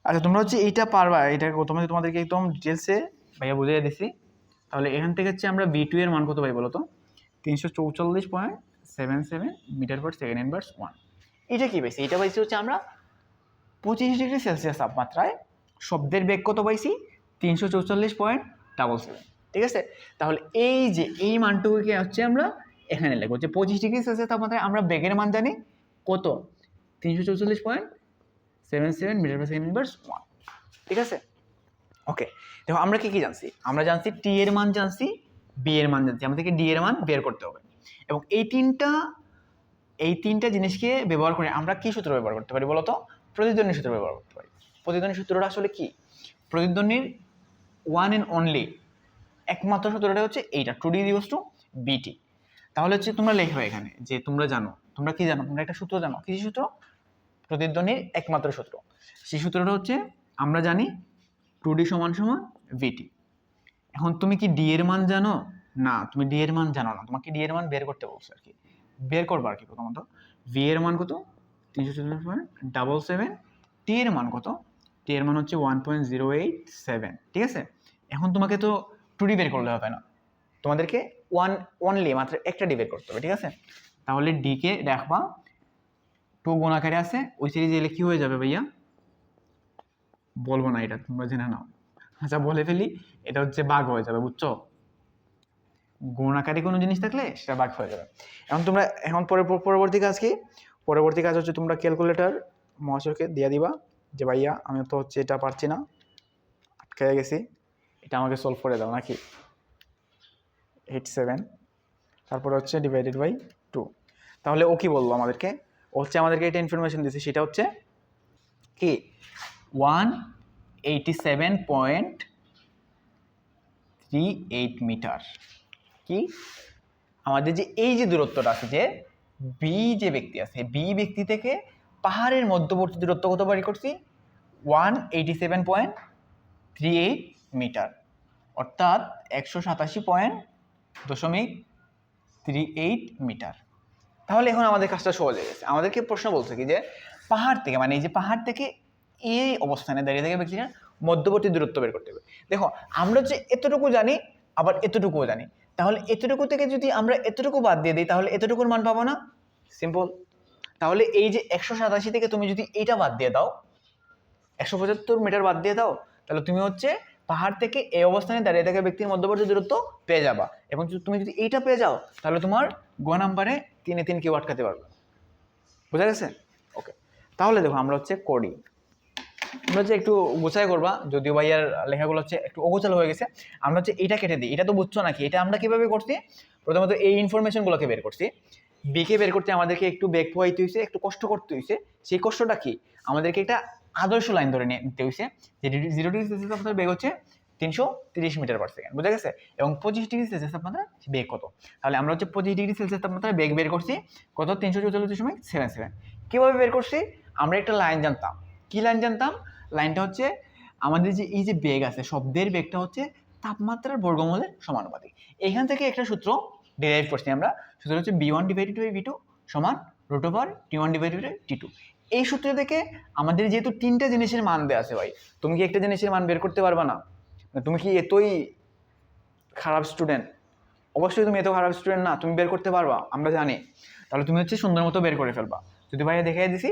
আচ্ছা, তোমরা হচ্ছে এইটা পারবা, এটা তোমাদেরকে একদম ডিটেলসে ভাইয়া বুঝিয়ে দিছি। তাহলে এখান থেকে হচ্ছে আমরা B2 এর মান কত পাই বলো তো? 344.77 মিটার পার সেকেন্ড ইনভার্স 1। এটা কি পাইছি? এটা পাইছি হচ্ছে আমরা 25 ডিগ্রি সেলসিয়াস তাপমাত্রায় শব্দের বেগ কত পাইছি? 344.77। ঠিক আছে, তাহলে এই যে এই মানটুকুকে হচ্ছে আমরা এখানে লিখবো যে 25 ডিগ্রি সেলসিয়াস তাপমাত্রায় আমরা বেগের মান জানি কত? 344.77 মিটার পার সেকেন্ড ইনভার্স 1। ঠিক আছে, ওকে। দেখো আমরা কি জানছি? আমরা জানছি টি এর মান জানছি, বি এর মান জানছি, আমাদেরকে ডি এর মান বের করতে হবে। এবং এই তিনটা জিনিসকে ব্যবহার করে আমরা কি সূত্র ব্যবহার করতে পারি বলতো? প্রতিধ্বনির সূত্র ব্যবহার করতে পারি। প্রতিধ্বনির সূত্রটা আসলে কি? প্রতিধ্বনির ওয়ান অ্যান্ড অনলি একমাত্র সূত্রটা হচ্ছে এইটা, 2D=BT। তাহলে হচ্ছে তোমরা লেখো এখানে যে তোমরা কি জানো? তোমরা একটা সূত্র জানো, কি সূত্র? প্রতিধ্বনির একমাত্র সূত্র। সেই সূত্রটা হচ্ছে আমরা জানি 2D = VT। এখন তুমি কি ডি এর মান জানো? না, তুমি ডি এর মান জানো না, তোমাকে ডি এর মান বের করতে বলছে আর কি। বের করবা আর কি। প্রথমত ভি এর মান কত? 377। টি এর মান কত? টি এর মান হচ্ছে 1.087। ঠিক আছে, এখন তোমাকে তো 2D বের করলে হবে না, তোমাদেরকে অনলি মাত্র একটা ডি বের করতে হবে। ঠিক আছে, তাহলে ডি কে রাখবা 2 গুণ আকারে আছে, ওই সিরিজে এলে কি হয়ে যাবে ভাইয়া? বলবো না, এটা তোমরা জেনে নাও। আচ্ছা, বলে ফেলি, এটা হচ্ছে ভাগ হয়ে যাবে, বুঝছো? গুণ আকারে কোনো জিনিস থাকলে সেটা ভাগ হয়ে যাবে। এখন পরবর্তী কাজ কি? পরবর্তী কাজ হচ্ছে তোমরা ক্যালকুলেটর মহাশয়কে দিয়ে দিবা যে ভাইয়া আমি তো হচ্ছে এটা পারছি না, আটকে গেছি, এটা আমাকে সলভ করে দাও নাকি। 87 তারপরে হচ্ছে ডিভাইডেড বাই 2। তাহলে ও কি বললো আমাদেরকে? ও হচ্ছে আমাদেরকে এটা ইনফরমেশন দিয়েছে, সেটা হচ্ছে কি 187.38 মিটার। কি আমাদের যে এই যে দূরত্বটা আছে, যে বি যে ব্যক্তি আছে, বি ব্যক্তি থেকে পাহাড়ের মধ্যবর্তী দূরত্ব কত বাড়ি করছি? 187.38 মিটার। অর্থাৎ 187.38 মিটার। তাহলে এখন আমাদের কাজটা সহজ হয়ে গেছে। আমাদেরকে প্রশ্ন বলছে কি যে পাহাড় থেকে, মানে এই যে পাহাড় থেকে এই অবস্থানে দাঁড়িয়ে থেকে ব্যক্তিটার মধ্যবর্তী দূরত্ব বের করতে হবে। দেখো আমরা যে এতটুকু জানি আবার এতটুকুও জানি, তাহলে এতটুকু থেকে যদি আমরা এতটুকু বাদ দিয়ে দিই তাহলে এতটুকুর মান পাবো না? সিম্পল। তাহলে এই যে 187 থেকে তুমি যদি এইটা বাদ দিয়ে দাও, 175 মিটার বাদ দিয়ে দাও, তাহলে তুমি হচ্ছে পাহাড় থেকে এই অবস্থানে দাঁড়িয়ে থাকা ব্যক্তির মধ্যবর্তী দূরত্ব পেয়ে যাবা। এবং তুমি যদি এইটা পেয়ে যাও তাহলে তোমার গ নাম্বারে 3 এ 3 কেউ আটকাতে পারবে। বোঝা গেছে? ওকে, তাহলে দেখো আমরা হচ্ছে করি, আমরা হচ্ছে একটু গোছাই করবা, যদিও ভাইয়ার লেখাগুলো হচ্ছে একটু অগোছালো হয়ে গেছে। আমরা হচ্ছে এটা কেটে দিই, এটা তো বুঝছো নাকি? এটা আমরা কিভাবে করছি? প্রথমত এই ইনফরমেশনগুলোকে বের করছি। বিকে বের করতে আমাদেরকে একটু বেগ পোহাইতে হয়েছে, একটু কষ্ট করতে হয়েছে। সেই কষ্টটা কি? আমাদেরকে একটা আদর্শ লাইন ধরে নিতে হয়েছে যে 0 ডিগ্রি সেলসিয়াস আপনার বেগ হচ্ছে 330 মিটার পার সেকেন্ড। বোঝা গেছে? এবং 25 ডিগ্রি সেলসিয়াস তাপমাত্রা বেগ কত? তাহলে আমরা হচ্ছে 25 ডিগ্রি সেলসিয়াস তাপমাত্রা বেগ বের করছি কত? 344.77। কীভাবে বের করছি? আমরা একটা লাইন জানতাম। কি লাইন জানতাম? লাইনটা হচ্ছে আমাদের যে এই যে বেগ আছে, শব্দের বেগটা হচ্ছে তাপমাত্রার বর্গমূলের সমানুপাতিক। এখান থেকে একটা সূত্র ডিরাইভ করছি আমরা। সূত্র হচ্ছে b1 ডিভাইডেড বাই b2 সমান √T1 ডিভাইডেড বাই T2। এই সূত্র থেকে আমাদের যেহেতু 3টা জিনিসের মান দেওয়া আছে ভাই, তুমি কি একটা জিনিসের মান বের করতে পারবা না? তুমি কি এতই খারাপ স্টুডেন্ট? অবশ্যই তুমি এত খারাপ স্টুডেন্ট না, তুমি বের করতে পারবা, আমরা জানি। তাহলে তুমি হচ্ছে সুন্দর মতো বের করে ফেলবা। যদি ভাইয়া দেখাই দিছি,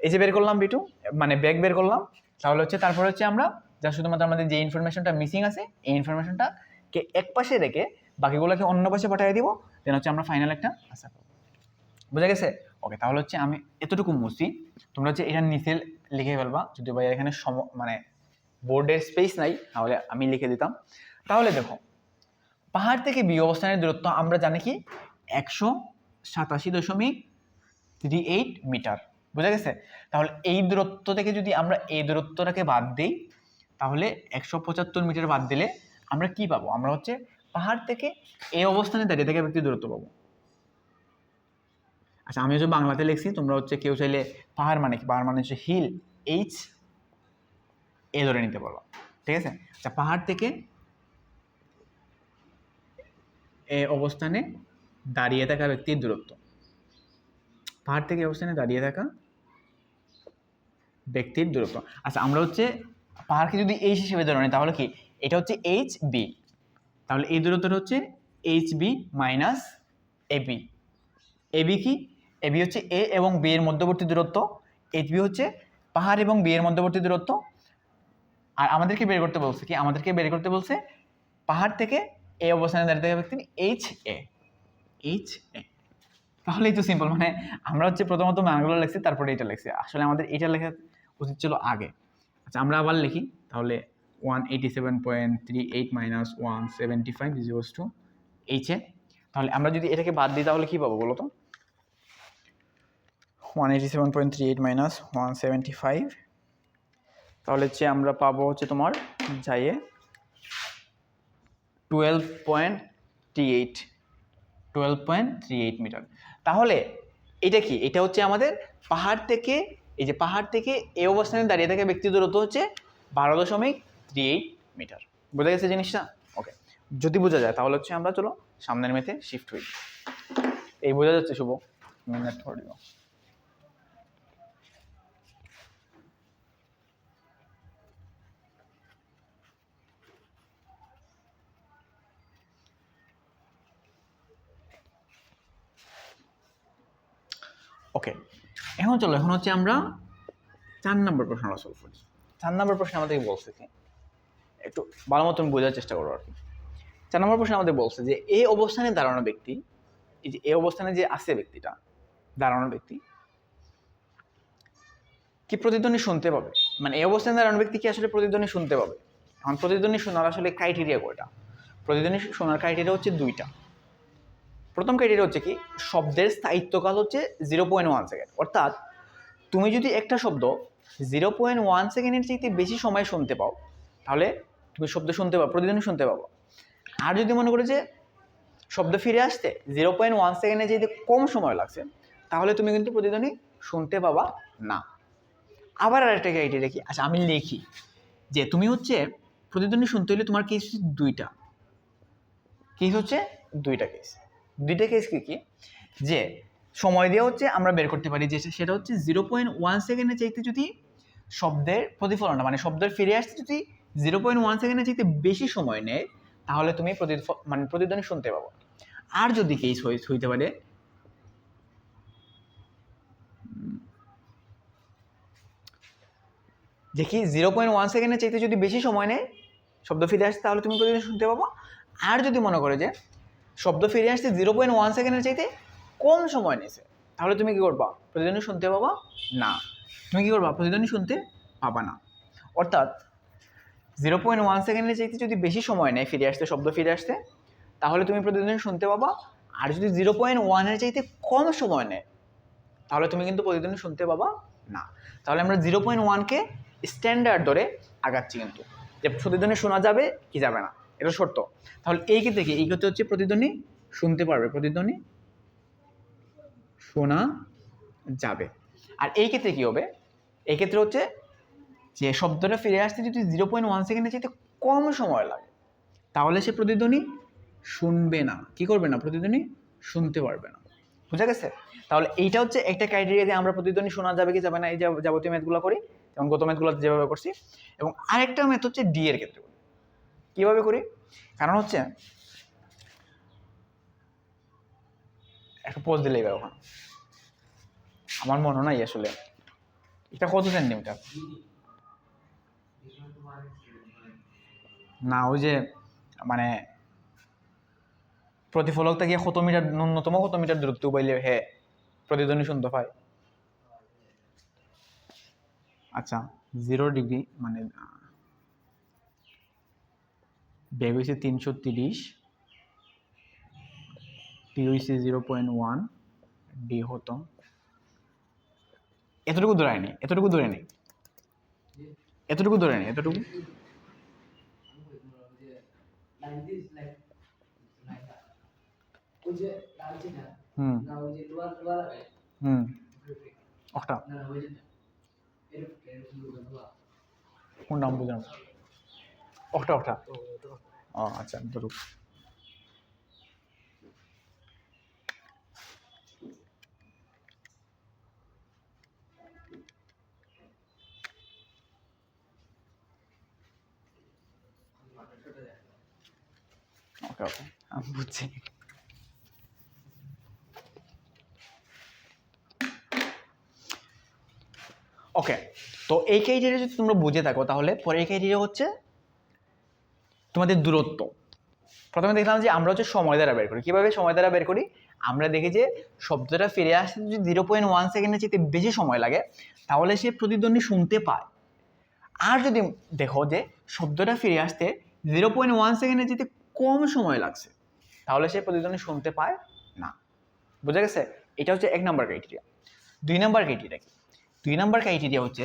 এই যে বের করলাম b2, মানে বেগ বের করলাম, তাহলে হচ্ছে তারপর হচ্ছে আমরা যা শুধুমাত্র আমাদের যে ইনফরমেশনটা মিসিং আছে এই ইনফরমেশনটাকে এক পাশে রেখে বাকিগুলোকে অন্য পাশে পাঠিয়ে দিব, দেন হচ্ছে আমরা ফাইনাল একটা আনসার পাবো। বোঝা গেছে? ওকে, তাহলে হচ্ছে আমি এতটুকু মুছি, তোমরা হচ্ছে এটার নিচে লিখে ফেলবা। যদি ভাই এখানে মানে বোর্ডের স্পেস নাই তাহলে আমি লিখে দিতাম। তাহলে দেখো পাহাড় থেকে বি অবস্থানের দূরত্ব আমরা জানি কি 187.38 মিটার। বোঝা গেছে? তাহলে এই দূরত্ব থেকে যদি আমরা এই দূরত্বটাকে বাদ দিই তাহলে 175 মিটার বাদ দিলে আমরা কি পাবো? আমরা হচ্ছে পাহাড় থেকে এই অবস্থানে দাঁড়িয়ে থেকে ব্যক্তির দূরত্ব পাবো। আচ্ছা, আমি হচ্ছে বাংলাতে লিখছি, তোমরা হচ্ছে কেউ চাইলে পাহাড় মানে কি, পাহাড় মানে হচ্ছে হিল, এইচ এ ধরে নিতে পারো। ঠিক আছে? আচ্ছা, পাহাড় থেকে এই অবস্থানে দাঁড়িয়ে থাকা ব্যক্তির দূরত্ব, পাহাড় থেকে অবস্থানে দাঁড়িয়ে থাকা ব্যক্তির দূরত্ব। আচ্ছা, আমরা হচ্ছে পাহাড়কে যদি এইচ হিসেবে ধরে নিই তাহলে কি এটা হচ্ছে এইচ বি, তাহলে এই দূরত্বটা হচ্ছে H B minus AB. AB কি? এবি হচ্ছে এ এবং বি এর মধ্যবর্তী দূরত্ব, এইচ বি হচ্ছে পাহাড় এবং বি এর মধ্যবর্তী দূরত্ব। আর আমাদেরকে বের করতে বলছে কি? আমাদেরকে বের করতে বলছে পাহাড় থেকে এই অবস্থানে দাঁড়িয়ে থাকা ব্যক্তি এইচ এ। এইচ এ, তাহলে এই তো সিম্পল। মানে আমরা হচ্ছে প্রথমত মানগুলো লিখছি, তারপরে এটা লিখছি। আসলে আমাদের এটা লেখা উচিত ছিল আগে। আচ্ছা, আমরা আবার লিখি তাহলে 187.38 minus 175 equals to H A. তাহলে আমরা যদি এটাকে বাদ দিই তাহলে কি পাবো বলো তো? 187.38 মাইনাস 175, তাহলে হচ্ছে আমরা পাবো হচ্ছে তোমার যাইয়ে 12.38 মিটার। তাহলে এটা কি? এটা হচ্ছে আমাদের পাহাড় থেকে, এই যে পাহাড় থেকে এই অবস্থানে দাঁড়িয়ে থাকা ব্যক্তির দূরত্ব হচ্ছে 12.38 মিটার। বোঝা গেছে জিনিসটা? ওকে, যদি বোঝা যায় তাহলে হচ্ছে আমরা চলো সামনের মেতে শিফট হই। এই বোঝা যাচ্ছে শুভ? মিনিট ধরে দিও। ওকে, এখন চলো, এখন হচ্ছে আমরা 4 নম্বর প্রশ্নটা সলভ করছি। 4 নম্বর প্রশ্ন আমাদেরকে বলছে কি, একটু ভালো মতন বোঝার চেষ্টা করো আর কি। 4 নম্বর প্রশ্ন আমাদের বলছে যে এই অবস্থানে দাঁড়ানো ব্যক্তি, এই যে এই অবস্থানে যে আছে ব্যক্তিটা, দাঁড়ানো ব্যক্তি কি প্রতিধ্বনি শুনতে পাবে? মানে এই অবস্থানে দাঁড়ানো ব্যক্তি কি আসলে প্রতিধ্বনি শুনতে পাবে? এখন প্রতিধ্বনি শোনার আসলে ক্রাইটেরিয়া কয়টা? প্রতিধ্বনি শোনার ক্রাইটেরিয়া হচ্ছে 2টা। প্রথম ক্রাইটেরিয়া হচ্ছে কি, শব্দের স্থায়িত্বকাল হচ্ছে 0.1 সেকেন্ড। অর্থাৎ তুমি যদি একটা শব্দ 0.1 সেকেন্ডের চাইতে বেশি সময় শুনতে পাও তাহলে তুমি শব্দ শুনতে পাও, প্রতিধ্বনি শুনতে পাবো। আর যদি মনে করো যে শব্দ ফিরে আসতে 0.1 সেকেন্ডে যেতে কম সময় লাগছে তাহলে তুমি কিন্তু প্রতিধ্বনি শুনতে পাবা না। আবার আরেকটা ক্রাইটেরিয়া কি, আচ্ছা আমি লিখি যে তুমি হচ্ছে প্রতিধ্বনি শুনতে হলে তোমার কেস হচ্ছে দুইটা কেস। দুইটা কেস কি যে সময় দিয়ে হচ্ছে আমরা বের করতে পারি, যে সেটা হচ্ছে 0.1 সেকেন্ডের চাইতে যদি শব্দের প্রতিফলনটা মানে শব্দের ফিরে আসতে যদি 0.1 সেকেন্ডের চাইতে বেশি সময় নেয়, তাহলে তুমি প্রতিধ্বনি শুনতে পাবো। আর যদি কেস হইতে পারে দেখি 0.1 সেকেন্ডের চাইতে যদি বেশি সময় নেয় শব্দ ফিরে আসতে, তাহলে তুমি প্রতিধ্বনি শুনতে পাবো। আর যদি মনে করো যে শব্দ ফিরে আসতে 0.1 সেকেন্ডের চাইতে কম সময় নিয়েছে, তাহলে তুমি কি করবা? প্রতিধ্বনি শুনতে পাবা না। তুমি কি করবা? প্রতিধ্বনি শুনতে পাবা না। অর্থাৎ 0.1 সেকেন্ডের চাইতে যদি বেশি সময় নেয় ফিরে আসতে, শব্দ ফিরে আসতে, তাহলে তুমি প্রতিধ্বনি শুনতে পাবা। আর যদি 0.1-এর চাইতে কম সময় নেয়, তাহলে তুমি কিন্তু প্রতিধ্বনি শুনতে পাবা না। তাহলে আমরা 0.1-কে স্ট্যান্ডার্ড ধরে আগাচ্ছি, কিন্তু যে প্রতিধ্বনি শোনা যাবে কি যাবে না এটা শর্ত। তাহলে এই ক্ষেত্রে হচ্ছে প্রতিধ্বনি শুনতে পারবে, প্রতিধ্বনি শোনা যাবে। আর এই ক্ষেত্রে কি হবে? এই ক্ষেত্রে হচ্ছে যে শব্দটা ফিরে আসতে যদি 0.1 সেকেন্ডের চাইতে কম সময় লাগে, তাহলে সে প্রতিধ্বনি শুনবে না। কি করবে না? প্রতিধ্বনি শুনতে পারবে না। বুঝা গেছে? তাহলে এইটা হচ্ছে একটা ক্রাইটেরিয়া যে আমরা প্রতিধ্বনি শোনা যাবে কি যাবে না, এই যাবতীয় ম্যাথগুলো করি, যেমন গত ম্যাথগুলোতে যেভাবে করছি। এবং আরেকটা ম্যাথ হচ্ছে ডি এর ক্ষেত্রে কিভাবে করি, কারণ হচ্ছে একটা পোজ দিলেই বা ওখানে আমার মনে নাই আসলে এটা কত সেন্টিমিটার না, ওই যে মানে প্রতিফলক থেকে কত মিটার, ন্যূনতম কত মিটার দূরত্ব পাইলে প্রতিধ্বনি শুনতে পায়। আচ্ছা 0 ডিগ্রি মানে বেগ হয়েছে 330, টি হয়েছে 0.1, ডি হতো এতটুকু ধরে নেই, এতটুকু কোন নাম বুঝলাম? অক্টা। ও আচ্ছা ধরুক। ওকে আমি বুঝছি। ওকে, তো এই ক্রাইটেরিয়া যদি তোমরা বুঝে থাকো, তাহলে পরের ক্রাইটেরিয়া হচ্ছে তোমাদের দূরত্ব। প্রথমে দেখলাম যে আমরা হচ্ছে সময় দ্বারা বের করি। কীভাবে সময় দ্বারা বের করি? আমরা দেখি যে শব্দটা ফিরে আসতে যদি 0.1 সেকেন্ডের চেয়ে বেশি সময় লাগে, তাহলে সে প্রতিধ্বনি শুনতে পায়। আর যদি দেখো যে শব্দটা ফিরে আসতে 0.1 সেকেন্ডের চেয়ে কম সময় লাগছে, তাহলে সে প্রতিধ্বনি শুনতে পায় না। বুঝা গেছে? এটা হচ্ছে 1 নম্বর ক্রাইটেরিয়া। 2 নম্বর ক্রাইটেরিয়া কি? 2 নম্বর ক্রাইটেরিয়া হচ্ছে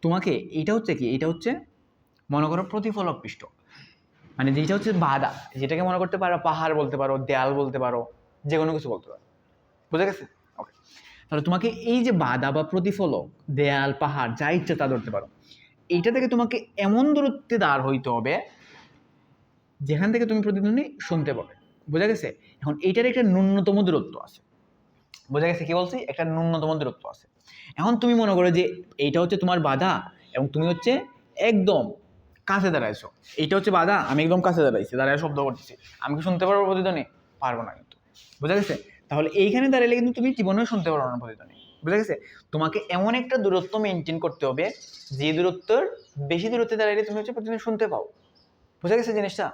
তোমাকে এটা হচ্ছে মনে করো প্রতিফলক পৃষ্ঠ, মানে যেটা হচ্ছে বাধা, যেটাকে মনে করতে পারো পাহাড় বলতে পারো, দেয়াল বলতে পারো, যে কোনো কিছু বলতে পারো। বুঝা গেছে? ওকে, তাহলে তোমাকে এই যে বাধা বা প্রতিফলক, দেয়াল, পাহাড়, যা ইচ্ছা তা ধরতে পারো, এইটা থেকে তোমাকে এমন দূরত্বে দাঁড় হইতে হবে যেখান থেকে তুমি প্রতিধ্বনি শুনতে পাবে। বোঝা গেছে? এখন এইটার একটা ন্যূনতম দূরত্ব আছে। বোঝা গেছে কি বলছি? একটা ন্যূনতম দূরত্ব আছে। এখন তুমি মনে করো যে এইটা হচ্ছে তোমার বাধা এবং তুমি হচ্ছে একদম কাছে দাঁড়াইছো, এইটা হচ্ছে বাধা, আমি একদম কাছে দাঁড়ায় শব্দ করতেছি, আমি কি শুনতে পারবো প্রতিধ্বনি? পারবো না কিন্তু। বোঝা গেছে? তাহলে এইখানে দাঁড়ালে কিন্তু তুমি জীবনেও শুনতে পারবো না প্রতিধ্বনি। বুঝা গেছে? তোমাকে এমন একটা দূরত্ব মেনটেন করতে হবে যে দূরত্বের বেশি দূরত্বে দাঁড়াইলে তুমি হচ্ছে প্রতিধ্বনি শুনতে পাও। বুঝা গেছে জিনিসটা?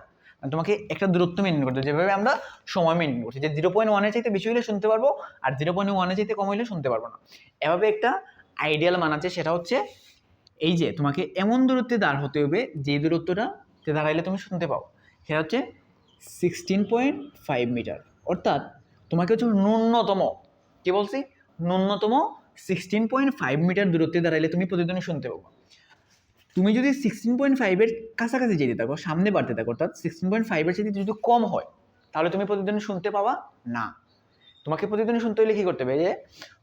তোমাকে একটা দূরত্ব মেনটেন করতে হবে, যেভাবে আমরা সময় মেনটেন করছি, যে 0.1-এর চাইতে বেশি হলে শুনতে পারবো আর 0.1-এর চাইতে কম হলে শুনতে পারবো না। এভাবে একটা আইডিয়াল মান আছে, সেটা হচ্ছে এই যে তোমাকে এমন দূরত্বে দাঁড় হতে হবে যে দূরত্বটাতে দাঁড়াইলে তুমি শুনতে পাও, সেটা হচ্ছে 16.5 মিটার। অর্থাৎ তোমাকে হচ্ছে ন্যূনতম, কি বলছি, ন্যূনতম 16.5 মিটার দূরত্বে দাঁড়াইলে তুমি প্রতিধ্বনি শুনতে পাবো। তুমি যদি 16.5-এর কাছাকাছি যেতে থাকো, সামনে বাড়তে থাকো, অর্থাৎ 16.5-এর চাইতে যদি কম হয়, তাহলে তুমি প্রতিধ্বনি শুনতে পাবা না। তোমাকে প্রতিধ্বনি শুনতে হলে কি করতে হবে? যে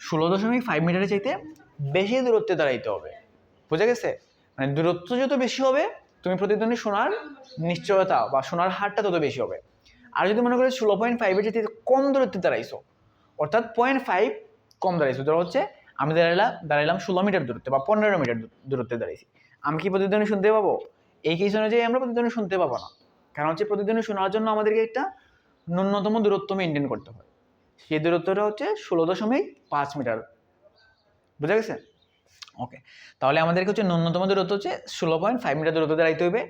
16.5 মিটারের চাইতে বেশি দূরত্বে দাঁড়াইতে হবে। বুঝা গেছে? মানে দূরত্ব যত বেশি হবে তুমি প্রতিধ্বনি শোনার নিশ্চয়তা বা শোনার হারটা তত বেশি হবে। আর যদি মনে করো 16.5-এর যেতে কম দূরত্বে দাঁড়াইছো, অর্থাৎ 0.5 কম দাঁড়াইছো, ধরো হচ্ছে আমি দাঁড়াইলাম 16 মিটার দূরত্বে বা 15 মিটার দূরত্বে দাঁড়াইছি, আমি কি প্রতিধ্বনি শুনতে পাবো? এই কেস অনুযায়ী আমরা প্রতিধ্বনি শুনতে পাবো না, কারণ হচ্ছে প্রতিধ্বনি শোনার জন্য আমাদেরকে একটা ন্যূনতম দূরত্ব মেনটেন করতে হয়, সেই দূরত্বটা হচ্ছে 16.5 মিটার। বুঝা গেছে? ওকে, তাহলে আমাদেরকে হচ্ছে ন্যূনতম দূরত্ব হচ্ছে 16.5 মিটার দূরত্ব দাঁড়াইতে হবে।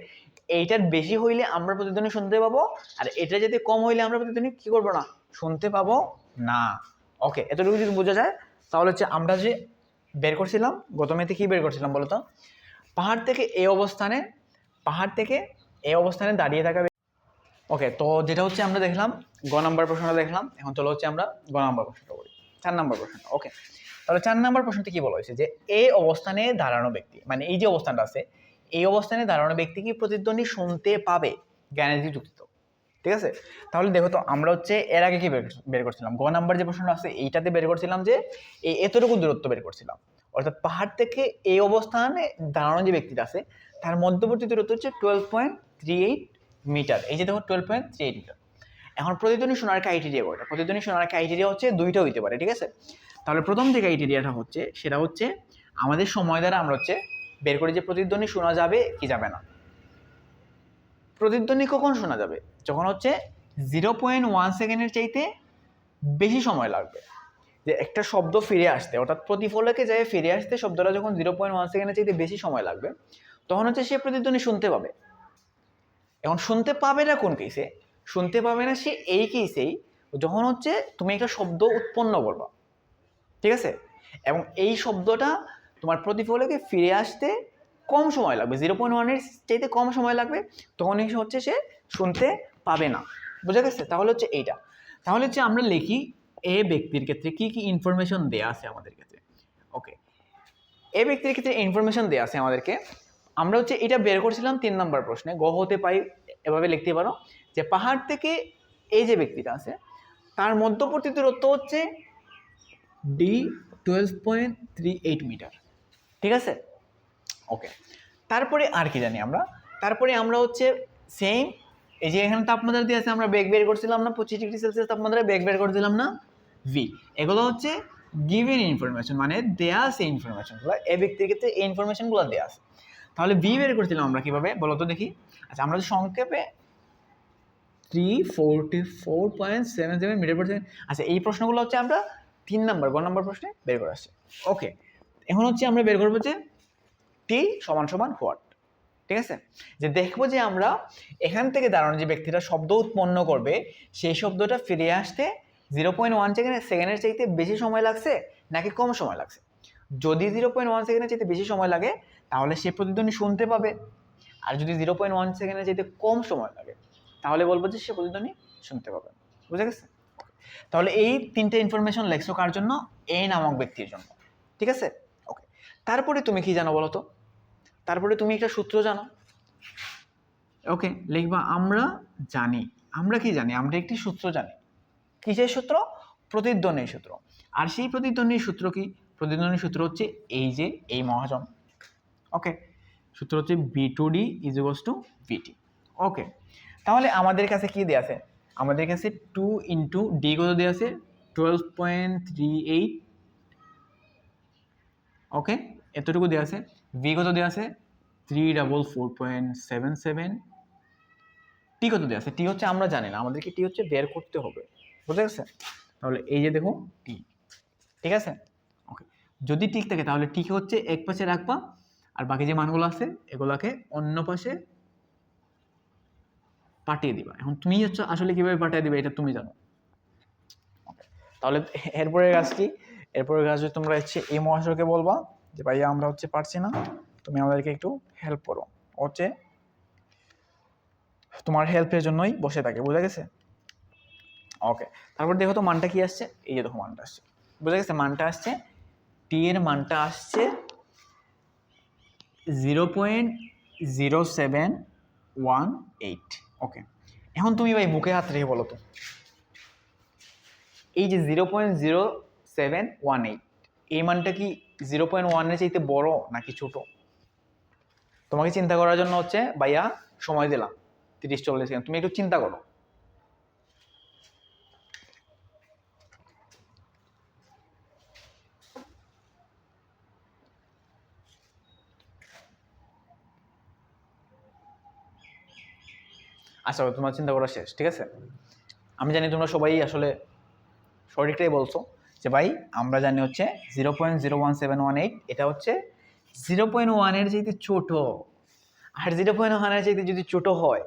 এইটার বেশি হইলে আমরা প্রতিধ্বনি শুনতে পাবো, আর এটা যদি কম হইলে আমরা প্রতিধ্বনি কি করবো না, শুনতে পাবো না। ওকে, এতটুকু যদি বোঝা যায় তাহলে হচ্ছে আমরা যে বের করছিলাম গত মেতে কি বের করছিলাম বলতো, পাহাড় থেকে এই অবস্থানে দাঁড়িয়ে থাকা। ওকে, তো যেটা হচ্ছে আমরা দেখলাম গ নাম্বার প্রশ্নটা দেখলাম, এখন চলো হচ্ছে আমরা গ নাম্বার প্রশ্নটা করি, 4 নাম্বার প্রশ্নটা। ওকে, তাহলে 4 নাম্বার প্রশ্নতে কি বলা হয়েছে যে এই অবস্থানে দাঁড়ানো ব্যক্তি, মানে এই যে অবস্থানটা আছে, এই অবস্থানে দাঁড়ানো ব্যক্তি কি প্রতিধ্বনি শুনতে পাবে জ্ঞানের যুক্ত। ঠিক আছে, তাহলে দেখো তো আমরা হচ্ছে এর আগে কি বের করছিলাম, গ নাম্বার যে প্রশ্নটা আছে এইটাতে বের করছিলাম যে এই এতটুকু দূরত্ব বের করছিলাম, অর্থাৎ পাহাড় থেকে এই অবস্থানে দাঁড়ানো যে ব্যক্তিটা আছে তার মধ্যবর্তী দূরত্ব হচ্ছে 12.38 মিটার। এই যে দেখো 12.38 মিটার। এখন প্রতিধ্বনি শোনার ক্রাইটেরিয়া কয়টা? প্রতিধ্বনি শোনার ক্রাইটেরিয়া হচ্ছে দুইটা হইতে পারে। ঠিক আছে, তাহলে প্রথম যে ক্রাইটেরিয়াটা হচ্ছে সেটা হচ্ছে আমাদের সময় দ্বারা আমরা হচ্ছে বের করি যে প্রতিধ্বনি শোনা যাবে কি যাবে না। প্রতিধ্বনি কখন শোনা যাবে? যখন হচ্ছে 0.1 সেকেন্ডের চাইতে বেশি সময় লাগবে যে একটা শব্দ ফিরে আসতে, অর্থাৎ প্রতিফলকে যায় ফিরে আসতে শব্দটা যখন 0.1 সেকেন্ডের চাইতে বেশি সময় লাগবে তখন হচ্ছে সে প্রতিধ্বনি শুনতে পাবে। এখন শুনতে পাবে না কোন কেসে? শুনতে পাবে না সে এই কেসেই যখন হচ্ছে তুমি একটা শব্দ উৎপন্ন করবা। ঠিক আছে, এবং এই শব্দটা তোমার প্রতিফলকে ফিরে আসতে কম সময় লাগবে, 0.1-এর চাইতে কম সময় লাগবে, তখনই হচ্ছে সে শুনতে পাবে না। বুঝা গেছে? তাহলে হচ্ছে এইটা। তাহলে হচ্ছে আমরা লিখি এ ব্যক্তির ক্ষেত্রে কি কি ইনফরমেশন দেয়া আছে আমাদের ক্ষেত্রে। ওকে, এ ব্যক্তির ক্ষেত্রে ইনফরমেশন দেয়া আছে আমাদেরকে। আমরা হচ্ছে এটা বের করছিলাম 3 নম্বর প্রশ্নে, গ হতে পাই এভাবে লিখতে পারো যে পাহাড় থেকে এই যে ব্যক্তিটা আছে তার মধ্যবর্তী দূরত্ব হচ্ছে ডি 12.38 মিটার। ঠিক আছে, ওকে। তারপরে আর কি জানি আমরা? তারপরে আমরা হচ্ছে সেম এই যে এখানে তাপমাত্রা দিয়ে আছে, আমরা বেগ বের করছিলাম না 25 ডিগ্রি সেলসিয়াস তাপমাত্রায় বেগ বের করছিলাম না, ভি। এগুলো হচ্ছে গিভেন ইনফরমেশন, মানে দেয়া আছে ইনফরমেশনগুলো, এই ব্যক্তির ক্ষেত্রে এই ইনফরমেশনগুলো দেয়া আছে। তাহলে ভি বের করছিলাম আমরা কিভাবে বলো তো দেখি। আচ্ছা, আমরা সংক্ষেপে 344.77 মিটার পার সেকেন্ড। আচ্ছা, এই প্রশ্নগুলো হচ্ছে আমরা 3 নাম্বার গ নাম্বার প্রশ্নে বের করে আসছি। ওকে, এখন হচ্ছে আমরা বের করবো যে টি সমান সমান হোয়াট। ঠিক আছে, যে দেখবো যে আমরা এখান থেকে দাঁড়ানো যে ব্যক্তিটা শব্দ উৎপন্ন করবে সেই শব্দটা ফিরে আসতে 0.1 সেকেন্ডের চাইতে বেশি সময় লাগছে নাকি কম সময় লাগছে। যদি 0.1 সেকেন্ডের চাইতে বেশি সময় লাগে তাহলে সে প্রতিধ্বনি শুনতে পাবে, আর যদি 0.1 সেকেন্ডের চাইতে কম সময় লাগে তাহলে বলবো যে সে প্রতিধ্বনি শুনতে পাবে। বুঝা গেছে? তাহলে এই 3টে ইনফরমেশন লেখছো কার জন্য? এ নামক ব্যক্তির জন্য। ঠিক আছে, ওকে। তারপরে তুমি কি জানো বলো তো? তারপরে তুমি একটা সূত্র জানো। ওকে, লিখবা আমরা জানি। আমরা কি জানি? আমরা একটি সূত্র জানি। কিসের সূত্র? প্রতিধ্বনির সূত্র। আর সেই প্রতিধ্বনির সূত্র কি? প্রতিধ্বনির সূত্র হচ্ছে এই যে এই মহাজন। ওকে, সূত্র হচ্ছে B2D = VT। ওকে, তাহলে আমাদের কাছে কি দেয়া আছে? আমাদের কাছে 2 × D কত দেয়া আছে? 12.38। ওকে, এতটুকু দেয়া আছে। V কত দেয়া আছে? 344.77। টি কত দেয়া আছে? টি হচ্ছে আমরা জানি না, আমাদেরকে টি হচ্ছে বের করতে হবে। বুঝা গেছে? তাহলে এই যে দেখো টি। ঠিক আছে, ওকে। যদি ঠিক থাকে তাহলে টি হচ্ছে এক পাশে রাখবা, আর বাকি যে মানগুলো আছে এগুলাকে অন্য পাশে পাঠিয়ে দিবা। এখন তুমি হচ্ছে আসলে কিভাবে পাঠিয়ে দিবে এটা তুমি জানো। ওকে, তাহলে এরপরের কাজ কি? এরপরের কাজ হচ্ছে তোমরা হচ্ছে এই মহাশয়কে বলবা যে ভাইয়া আমরা হচ্ছে পারছি না, তুমি আমাদেরকে একটু হেল্প করো। হচ্ছে তোমার হেল্পের জন্যই বসে থাকে। বুঝা গেছে? ওকে, তারপর দেখো তো মানটা কি আসছে। এই যে দেখো মানটা আসছে। বুঝা গেছে? মানটা আসছে, টি এর মানটা আসছে 0.0718। ওকে, এখন তুমি ভাই বুকে হাত রেখে বলো তো এই যে 0.0718 এই মানটা কি 0.1-এর চাইতে বড় নাকি ছোট? তোমাকে চিন্তা করার জন্য হচ্ছে ভাইয়া সময় দিলাম 30-40 সেকেন্ড, তুমি একটু চিন্তা করো। আচ্ছা তোমার চিন্তা করা শেষ, ঠিক আছে? আমি জানি তোমরা সবাই আসলে সঠিকটাই বলছো যে ভাই আমরা জানি হচ্ছে 0.01718, এটা হচ্ছে 0.1-এর চাইতে ছোট। আর 0.1-এর চাইতে যদি ছোট হয়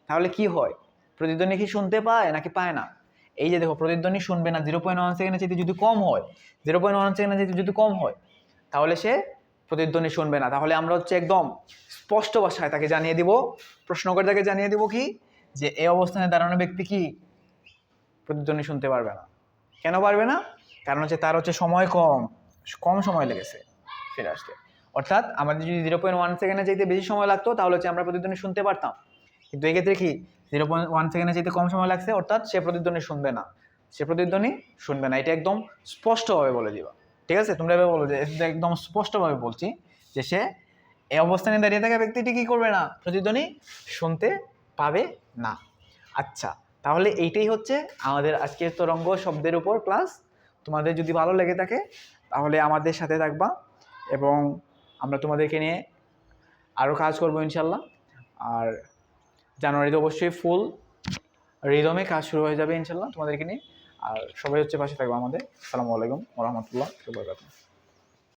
তাহলে কি হয়? প্রতিধ্বনি কি শুনতে পায় নাকি পায় না? এই যে দেখো, প্রতিধ্বনি শুনবে না। 0.1 সেকেন্ডের চাইতে যদি কম হয়, 0.1 সেকেন্ডের চাইতে যদি কম হয় তাহলে সে প্রতিধ্বনি শুনবে না। তাহলে আমরা হচ্ছে একদম স্পষ্ট ভাষায় তাকে জানিয়ে দিব, প্রশ্নকর্তাকে জানিয়ে দিব কি, যে এই অবস্থানে দাঁড়ানো ব্যক্তি কি প্রতিধ্বনি শুনতে পারবে না। কেন পারবে না? কারণ হচ্ছে তার হচ্ছে সময় কম সময় লেগেছে ফিরে আসতে। অর্থাৎ আমাদের যদি 0.1 সেকেন্ডে চাইতে বেশি সময় লাগতো তাহলে হচ্ছে আমরা প্রতিধ্বনি শুনতে পারতাম, কিন্তু এক্ষেত্রে কি 0.1 সেকেন্ডে চাইতে কম সময় লাগছে, অর্থাৎ সে প্রতিধ্বনি শুনবে না, এটা একদম স্পষ্টভাবে বলে দিবা। ঠিক আছে, তোমরা এভাবে বলো যে একদম স্পষ্টভাবে বলছি যে সে এই অবস্থানে দাঁড়িয়ে থাকা ব্যক্তিটি কি করবে না, প্রতিধ্বনি শুনতে পাবে না। আচ্ছা, তাহলে এইটাই হচ্ছে আমাদের আজকের তরঙ্গ শব্দের উপর ক্লাস। তোমাদের যদি ভালো লেগে থাকে তাহলে আমাদের সাথে থাকবা, এবং আমরা তোমাদেরকে নিয়ে আরও কাজ করবো ইনশাল্লাহ। আর জানুয়ারিতে অবশ্যই ফুল রিদমে কাজ শুরু হয়ে যাবে ইনশাল্লাহ তোমাদেরকে নিয়ে। আর সবাই হচ্ছে পাশে থাকবে আমাদের। আসসালামু আলাইকুম ওয়া রাহমাতুল্লাহি ওয়া বারাকাতুহু।